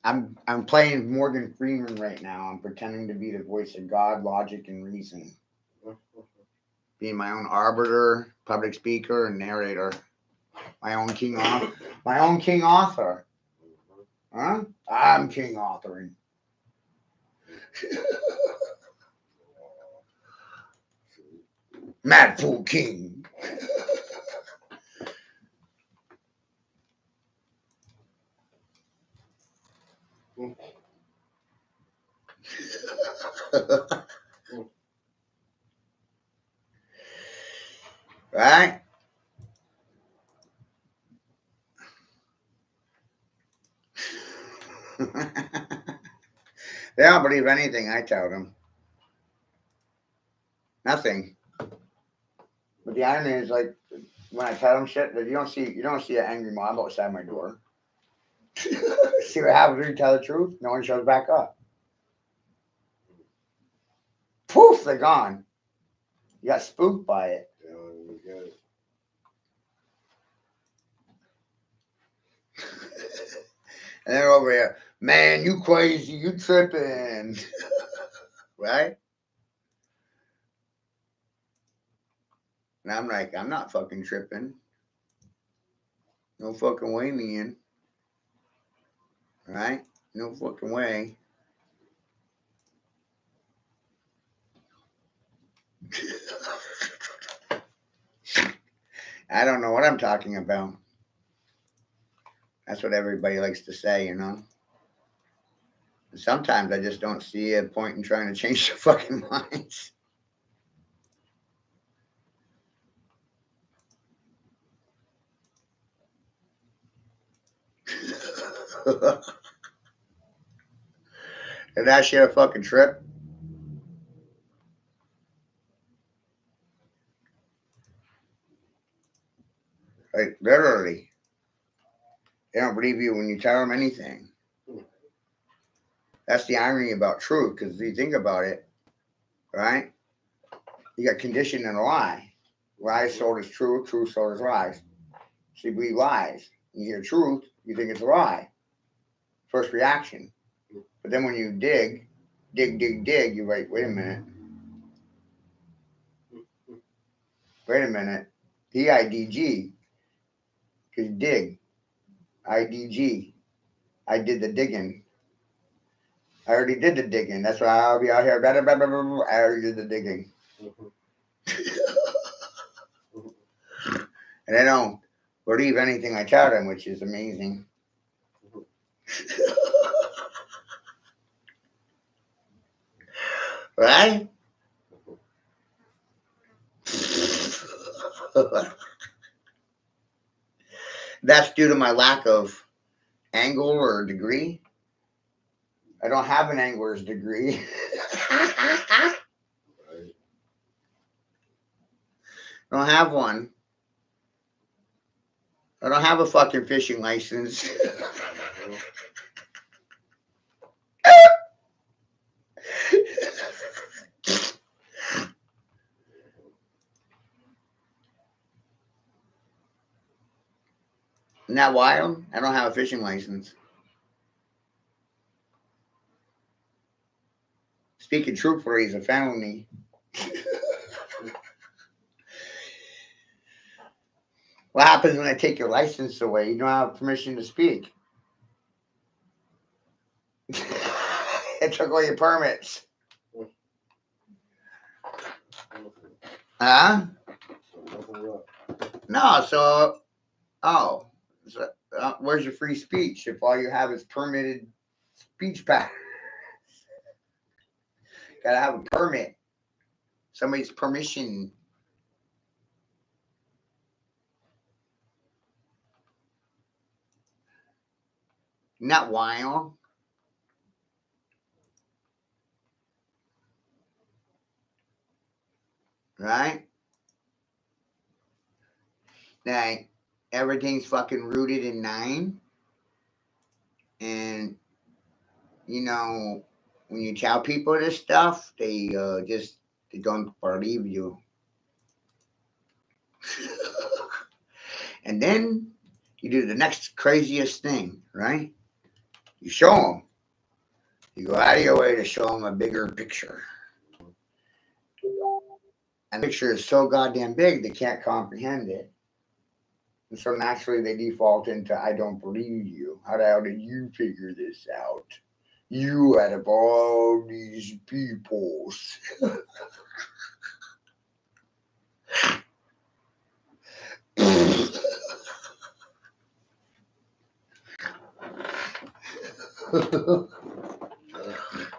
A: I'm playing Morgan Freeman right now. I'm pretending to be the voice of God, logic, and reason. Being my own arbiter, public speaker, and narrator. My own king author. My own king author. Huh? I'm king authoring. Mad Fool King. Right? They don't believe anything I tell them. Nothing. But the irony is, like, when I tell them shit, that you don't see an angry mob outside my door. See what happens when you tell the truth? No one shows back up. Poof, they're gone. You got spooked by it. And they're over here, man, you crazy, you tripping. Right? And I'm like, I'm not fucking tripping. No fucking way, man. Right? No fucking way. I don't know what I'm talking about. That's what everybody likes to say, you know? And sometimes I just don't see a point in trying to change their fucking minds. And that shit a fucking trip. Like, literally. They don't believe you when you tell them anything. That's the irony about truth, because if you think about it, right? You got conditioned in a lie. Lies sold as truth, truth sold as lies. So you believe lies. You hear truth, you think it's a lie. First reaction. But then when you dig, you're like, wait a minute. Wait a minute. DIDG. Because dig. IDG. I did the digging. I already did the digging. That's why I'll be out here. Blah, blah, blah, blah, blah. I already did the digging. And they don't believe anything I tell them, which is amazing. Right? That's due to my lack of angle or degree. I don't have an angler's degree. I don't have one. I don't have a fucking fishing license. Isn't that wild? I don't have a fishing license. Speaking truthfully is a felony. What happens when I take your license away? You don't have permission to speak. It took all your permits. Huh? No, so, where's your free speech if all you have is permitted speech back? Gotta have a permit. Somebody's permission. Not wild. Right? Like, everything's fucking rooted in 9. And, you know, when you tell people this stuff, they don't believe you. And then you do the next craziest thing, right? You show them. You go out of your way to show them a bigger picture. And the picture is so goddamn big they can't comprehend it. And so naturally they default into, I don't believe you. How the hell did you figure this out? You out of all these peoples.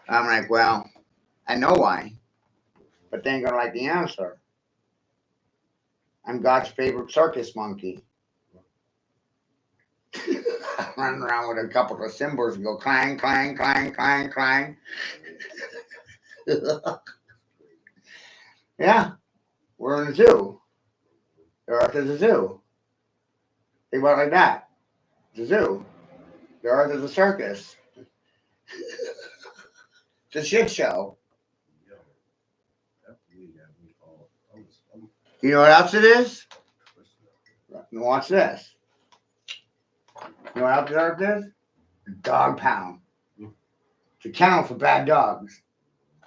A: I'm like, well, I know why, but they ain't gonna like the answer. I'm God's favorite circus monkey. Running around with a couple of cymbals and go clang, clang, clang, clang, clang. Yeah, we're in a zoo. The earth is a zoo. Think about it like that. It's a zoo. The earth is a circus. It's a shit show. You know what else it is? Watch this. You know what else the earth is? A dog pound. It's a kennel for bad dogs.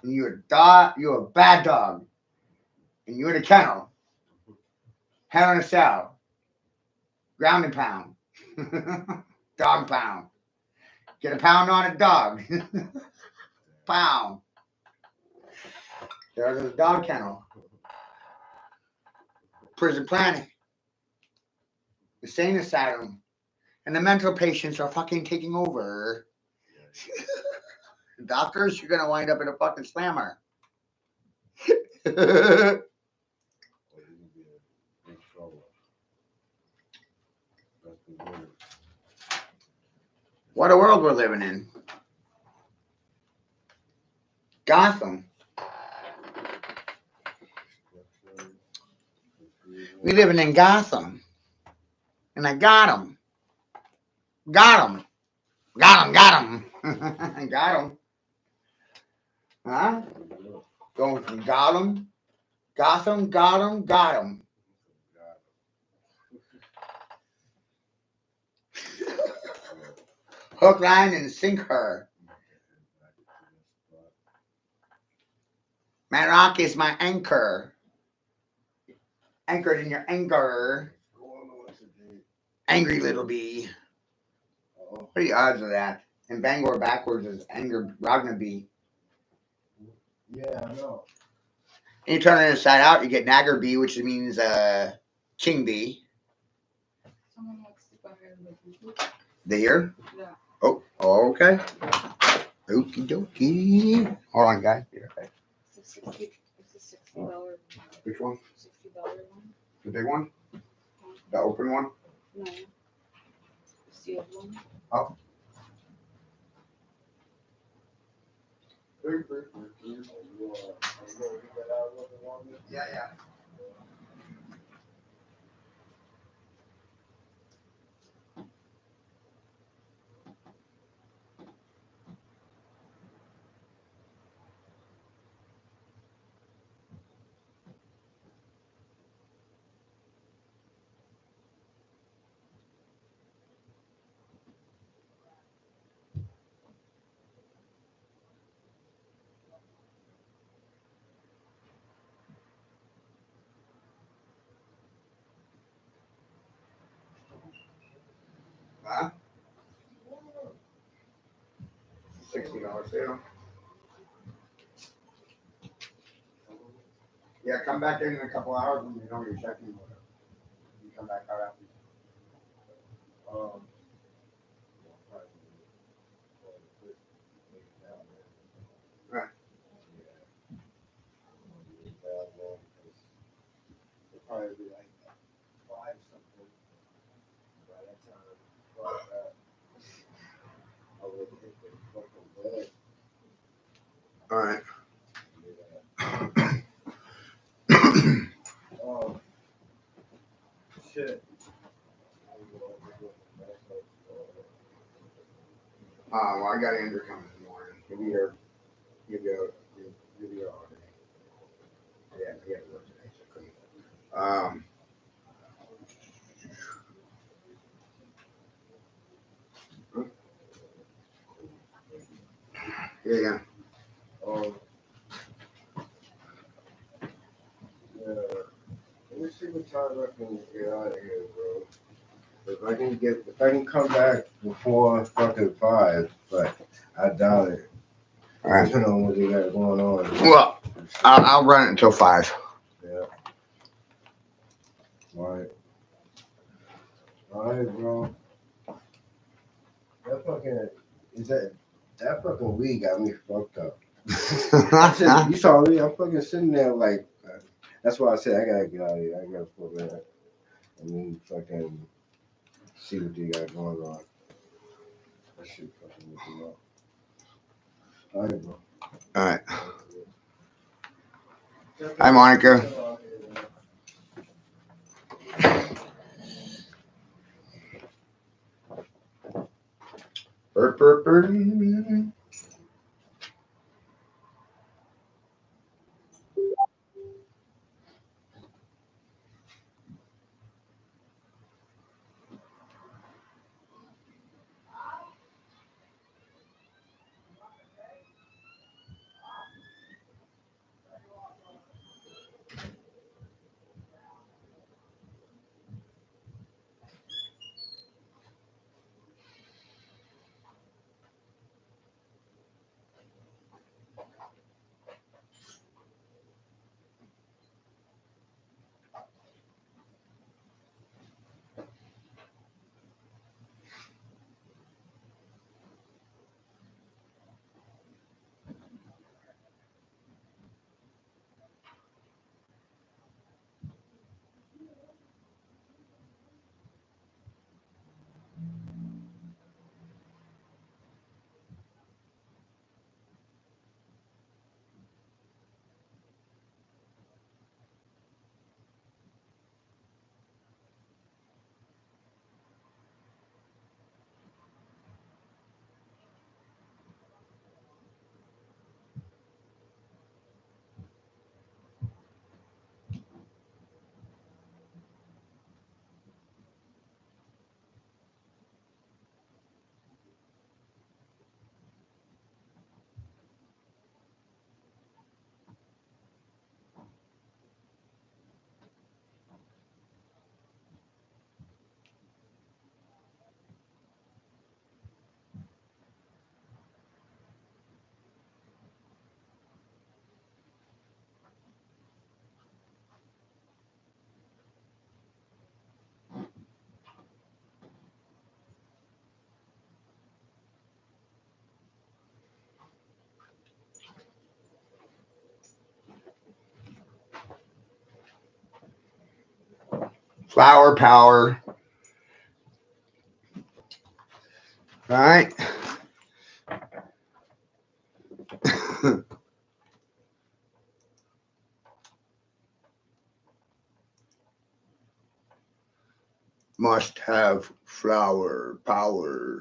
A: And you're a bad dog. And you're in a kennel. Head on a cell. Grounding pound. Dog pound. Get a pound on a dog. Pound. There's a dog kennel. Prison planet. Insane asylum. And the mental patients are fucking taking over. Doctors, you're gonna wind up in a fucking slammer. What a world we're living in. Gotham. We living in Gotham. And I got him. Got him. Got him. Got him. Got him. Huh? Going from Gotham. Gotham. Got him. Got him. Hook, line, and sinker. My rock is my anchor. Anchored in your anger. Angry little bee. What are the odds of that? And Bangor backwards is anger Ragnar bee.
B: Yeah, I know.
A: And you turn it inside out, you get Nagger bee, which means king bee. They here?
C: Yeah.
A: Oh, okay. Okie dokie. Hold on, guys. Be right back.
C: It's a $60.
A: Which one?
C: $60 one.
A: The big one? The open one?
C: No. The sealed one.
A: Yeah, yeah. Huh? $60 sale. Yeah, come back in a couple hours when you know you're checking with it. You come back out after. Right.
B: Probably be like 5 something by that time. I would hit the fucking bed.
A: All right.
B: Oh, shit.
A: Well, I got Andrew coming in the morning. He'll be here. He'll be here all day. Yeah, he had to work today, so I couldn't. Yeah.
B: Um, yeah. Let me see what time I can get out of here, bro. If I can come back before fucking 5, but I doubt it.
A: All right.
B: Depending on what they got going on.
A: Well, I'll run it until 5.
B: Yeah. Alright. Alright, bro. That fucking weed got me fucked up. You saw me, I'm fucking sitting there like, that's why I said I gotta get out of here. I gotta fuck that. And then fucking see what they got going on. That shit fucking with me up. Alright, bro.
A: All right. Hi, Monica. Burp, burp, burp. Flower power. All right. Must have flower power.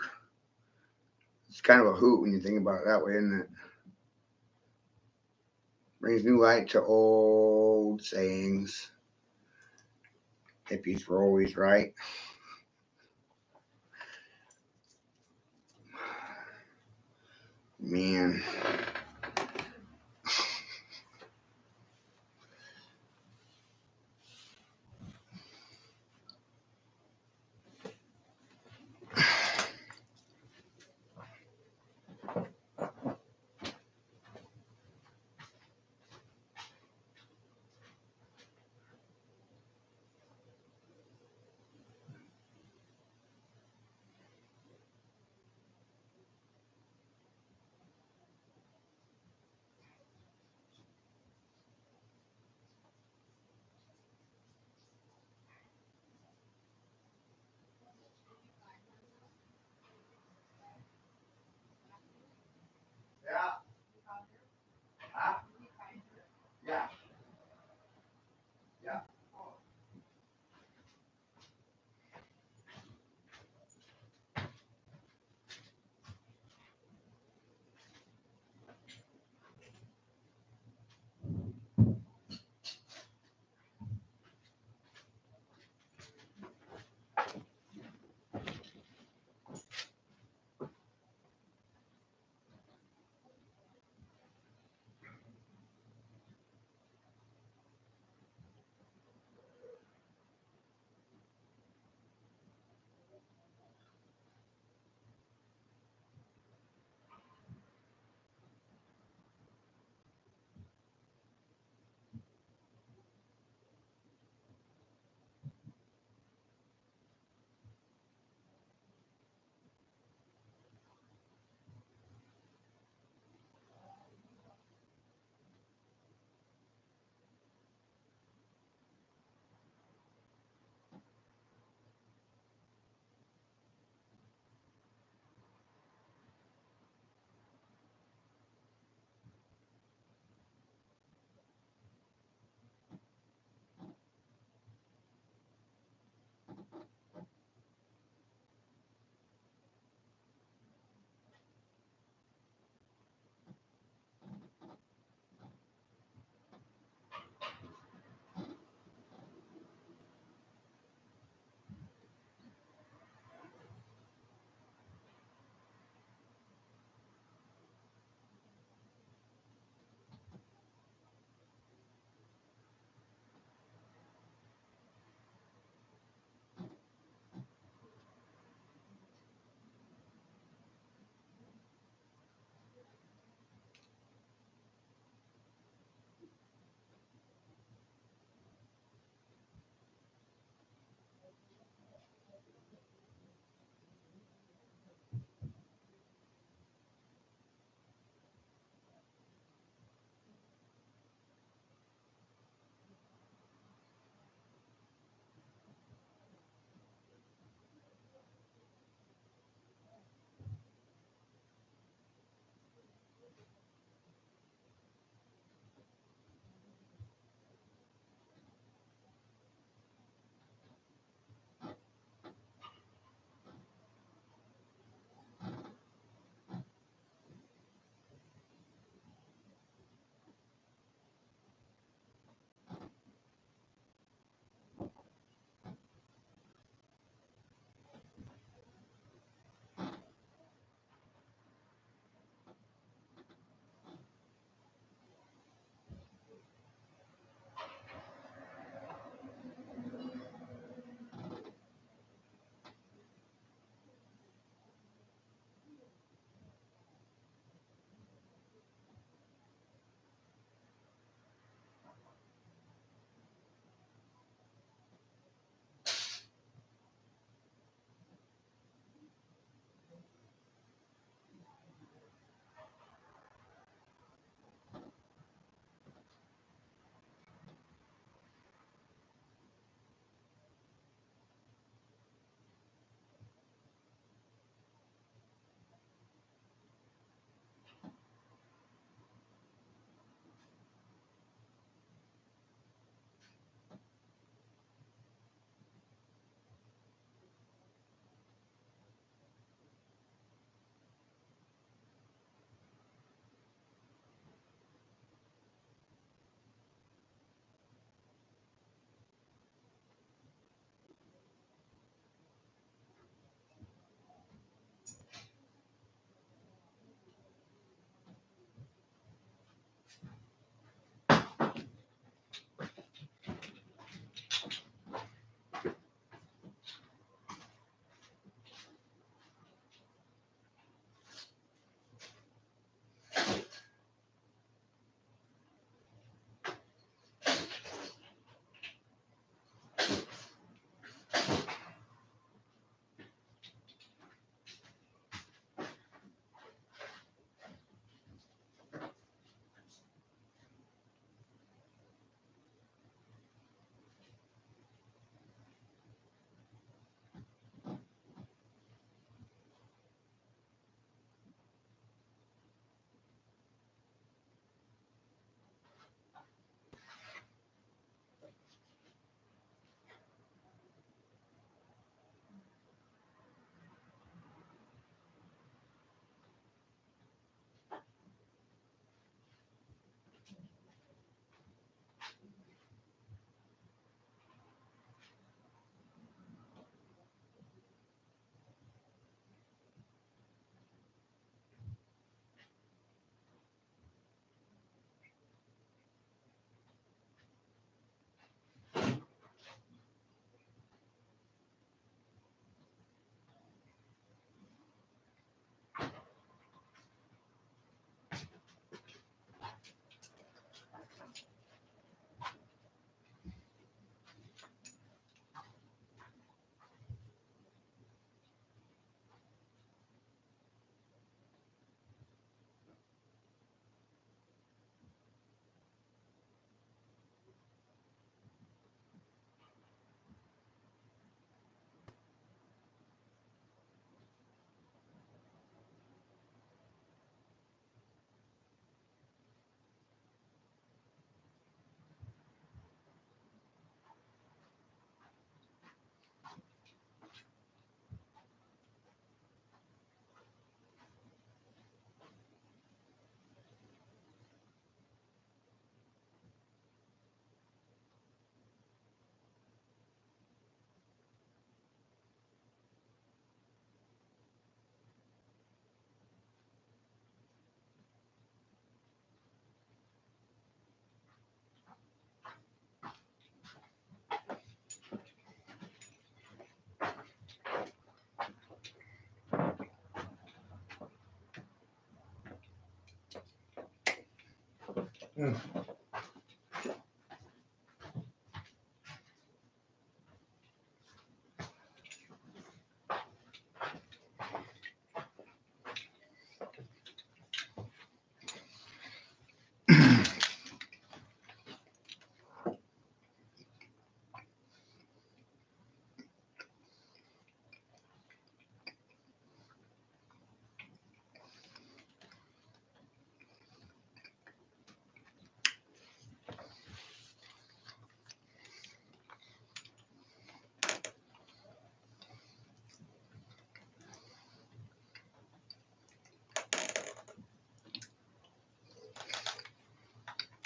A: It's kind of a hoot when you think about it that way, isn't it? Brings new light to old sayings. Hippies were always right. Man.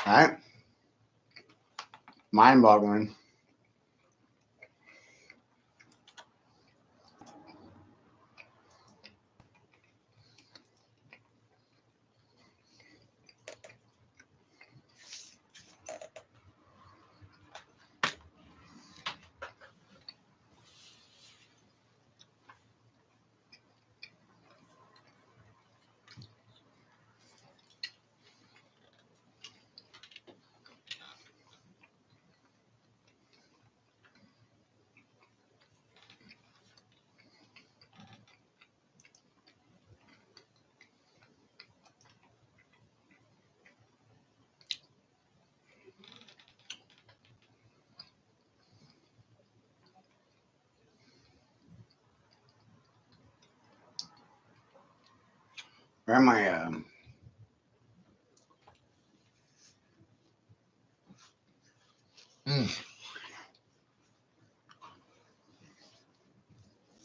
A: Right? Mind boggling. Where am I?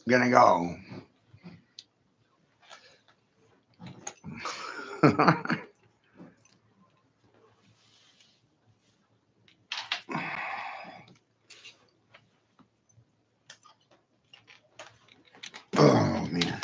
A: Gonna go. Oh man.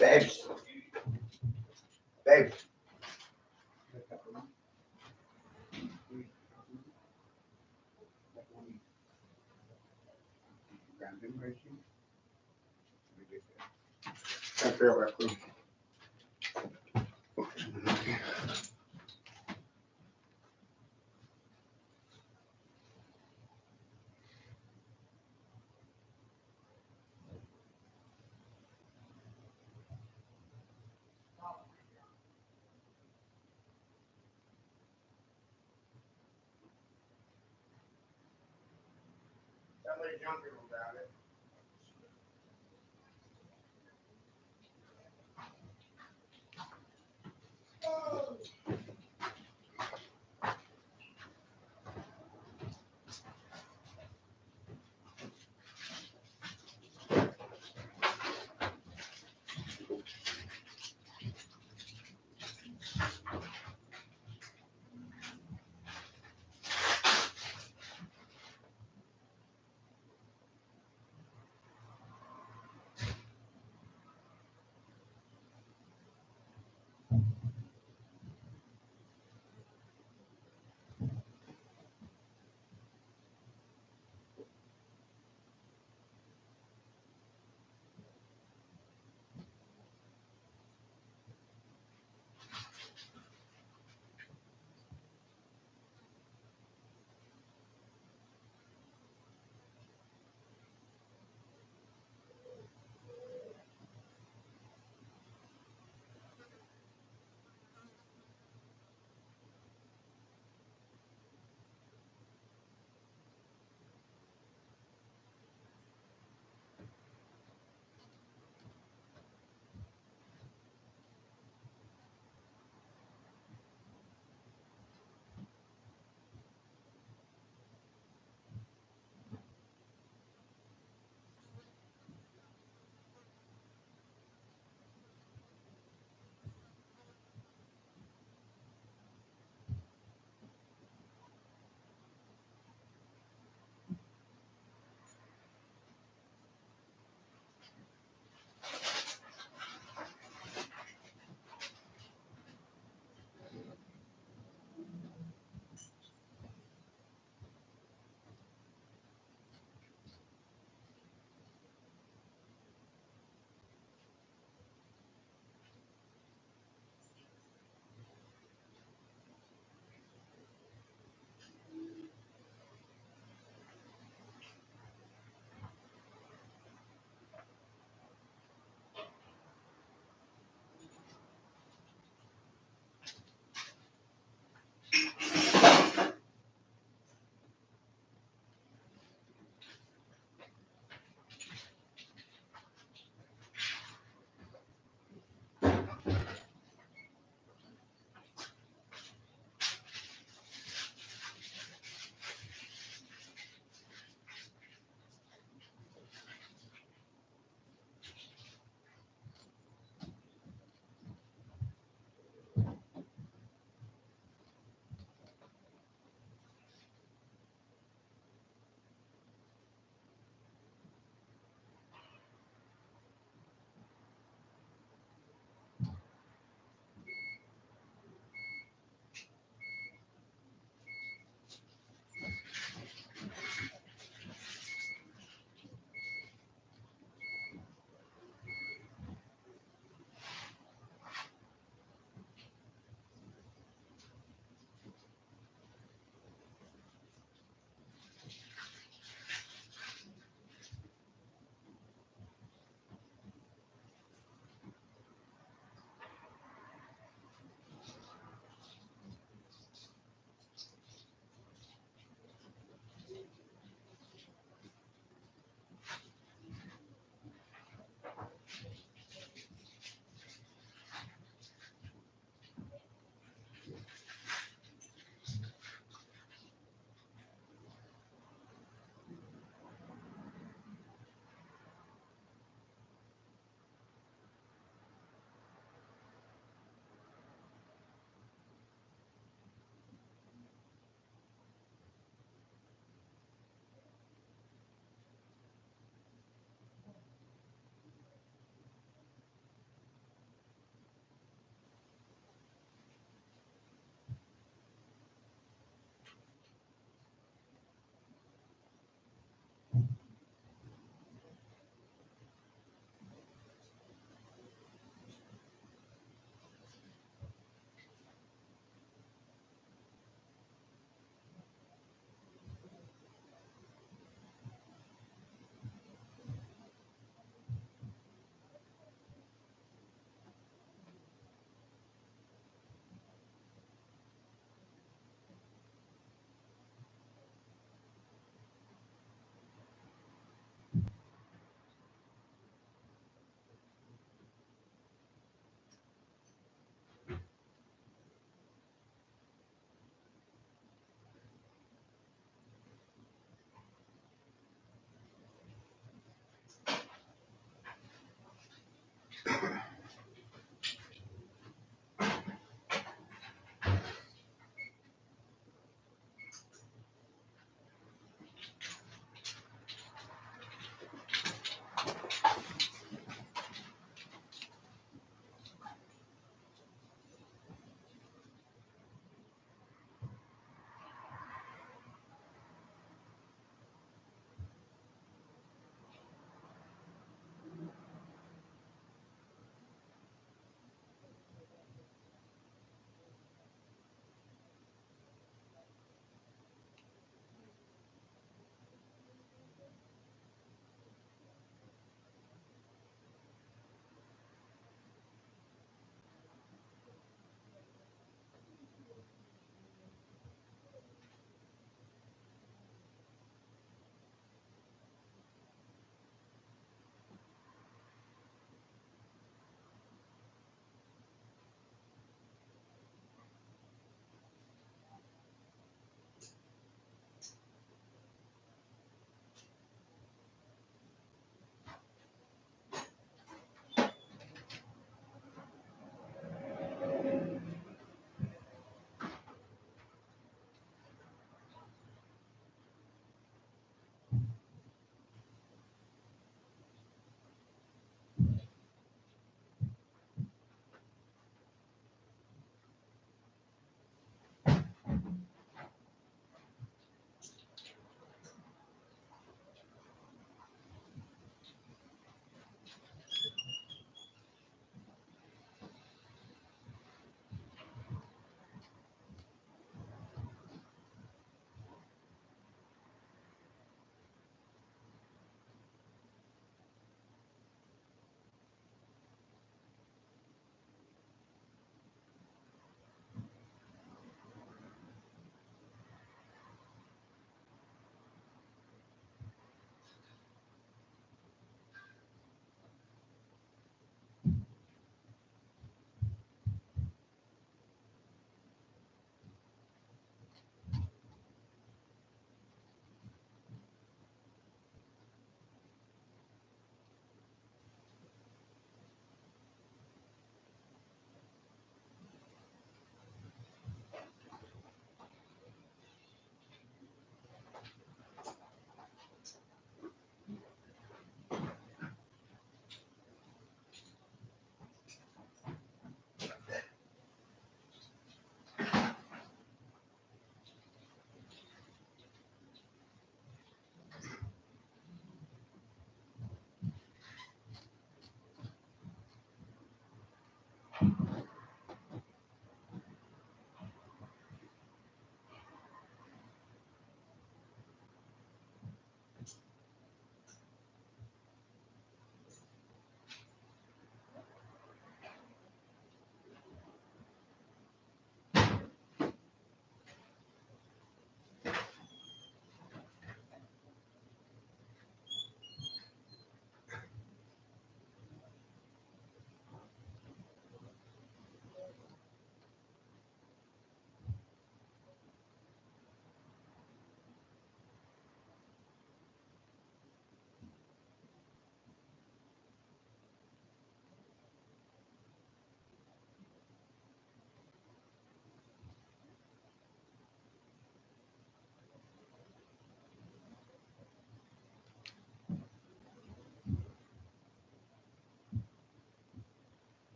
A: Babes. Babe. Can't feel that food. Somebody's jumping about it.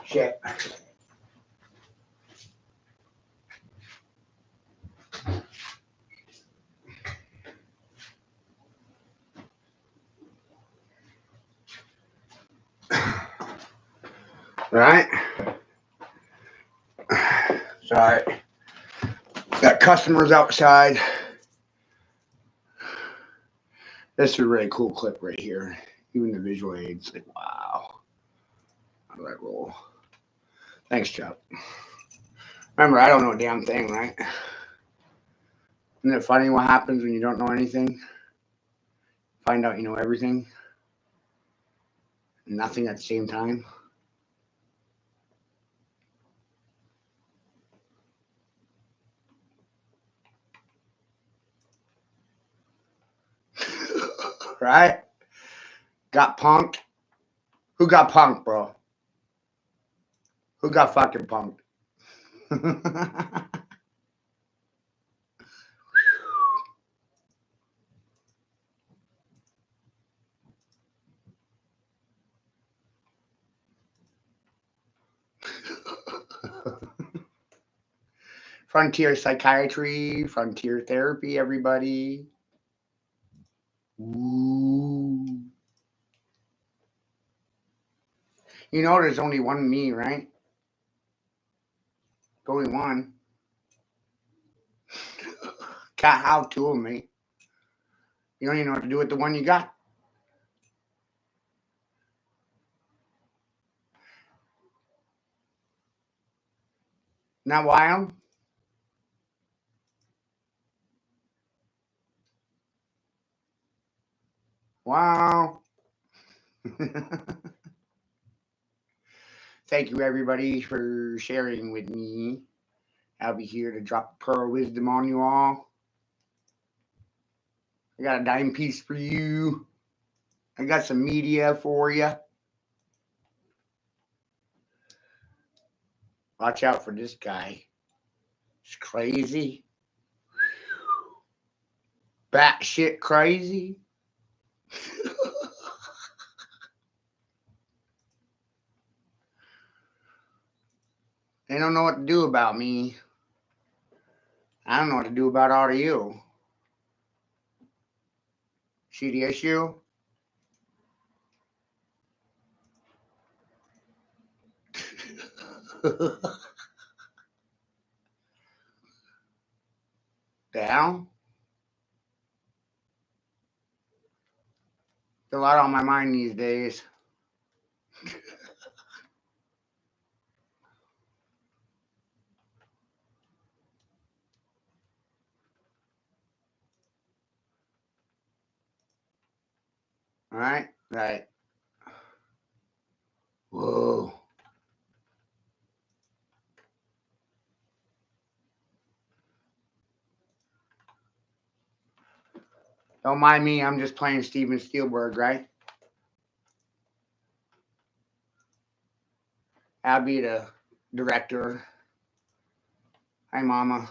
A: Shit. Right? Sorry. Got customers outside. This is a really cool clip right here. Even the visual aids, like, wow. How do I roll? Thanks, Chuck. Remember, I don't know a damn thing, right? Isn't it funny what happens when you don't know anything? Find out you know everything. Nothing at the same time. Right? Got punked. Who got punked, bro? Who got fucking punked? Frontier psychiatry, frontier therapy, everybody. Ooh. You know there's only one me, right? Only one. Got how two of me. You don't even know what to do with the one you got. Not wild? Wow. Thank you, everybody, for sharing with me. I'll be here to drop a pearl of wisdom on you all. I got a dime piece for you. I got some media for you. Watch out for this guy. It's crazy. Batshit crazy. They don't know what to do about me. I don't know what to do about all of you. See the issue? Down? There's a lot on my mind these days. All right? Right. Whoa. Don't mind me. I'm just playing Steven Spielberg, right? I'll be the director. Hi, Mama.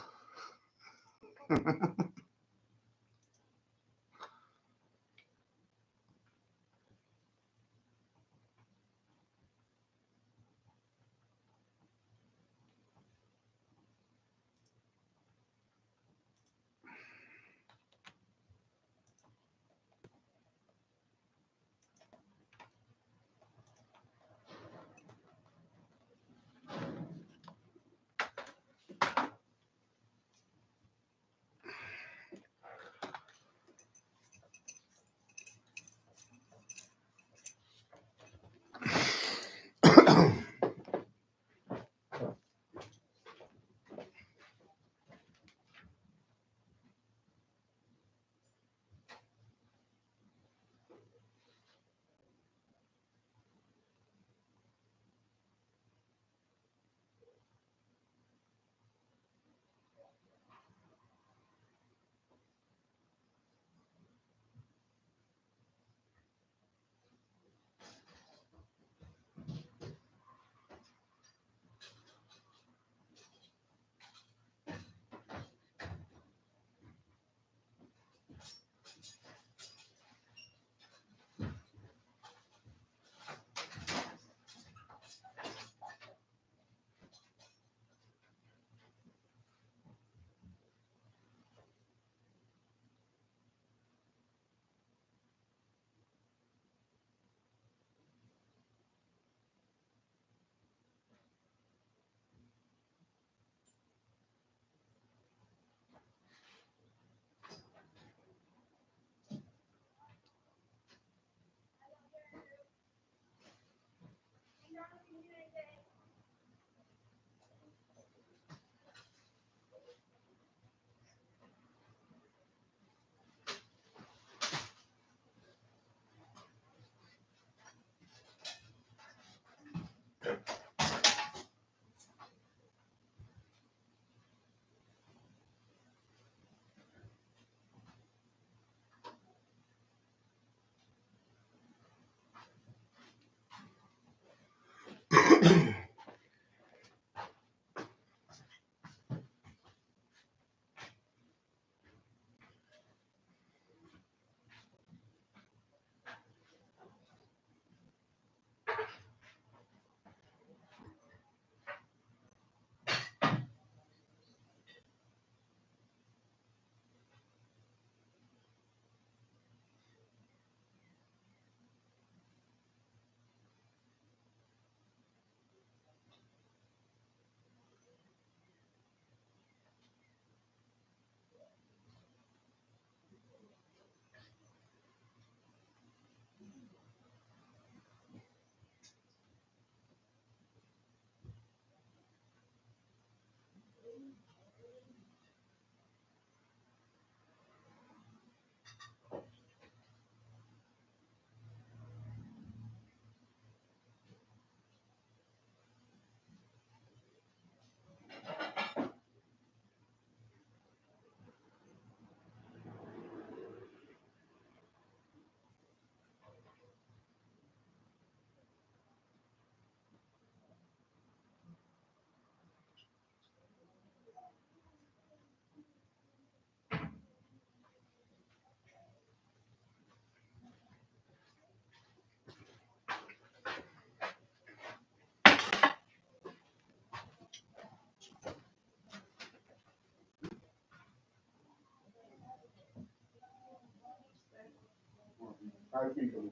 A: 5 feet over.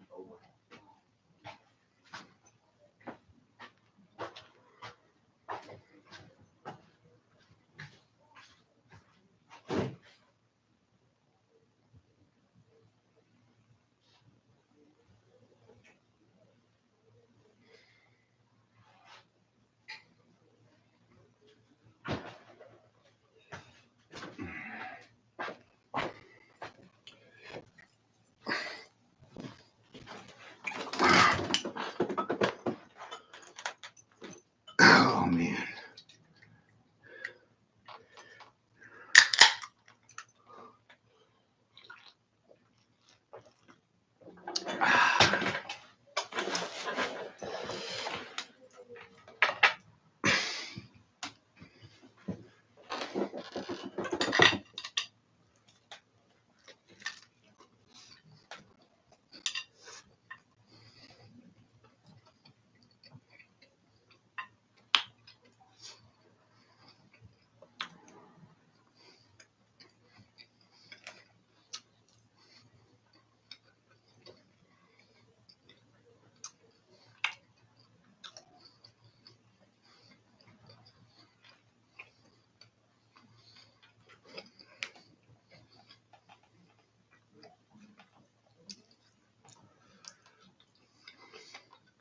A: Oh man.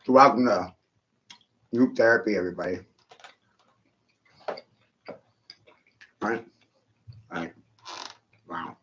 A: Welcome to group therapy, everybody. Right? Right. Wow.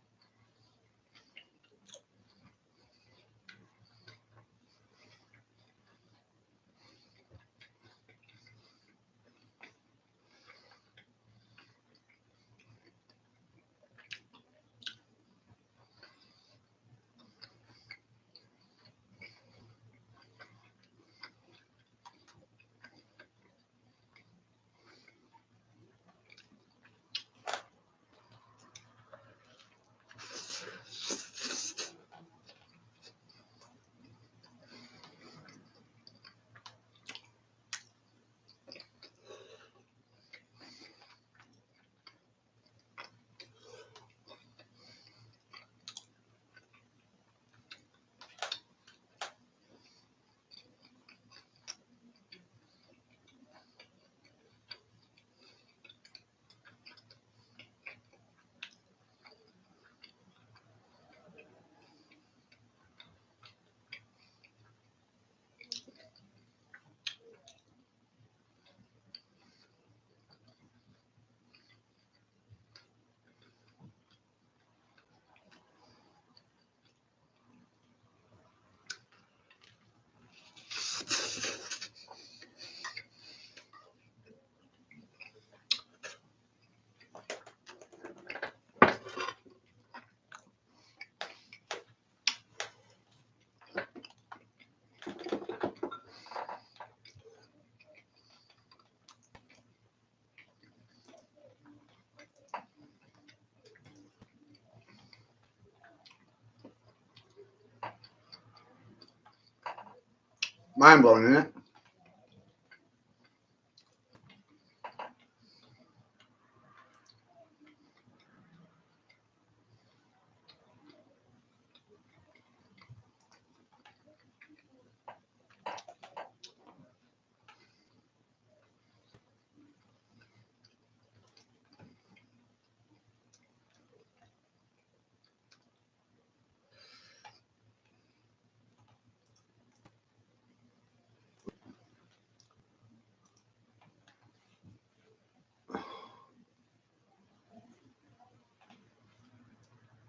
A: Mind blowing, isn't it?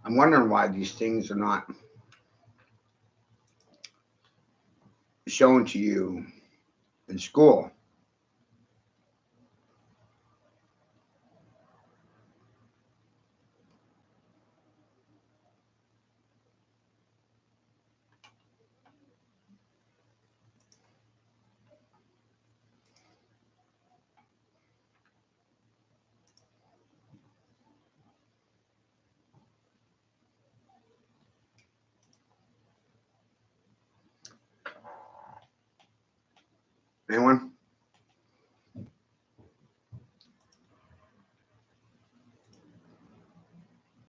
A: I'm wondering why these things are not shown to you in school. Anyone?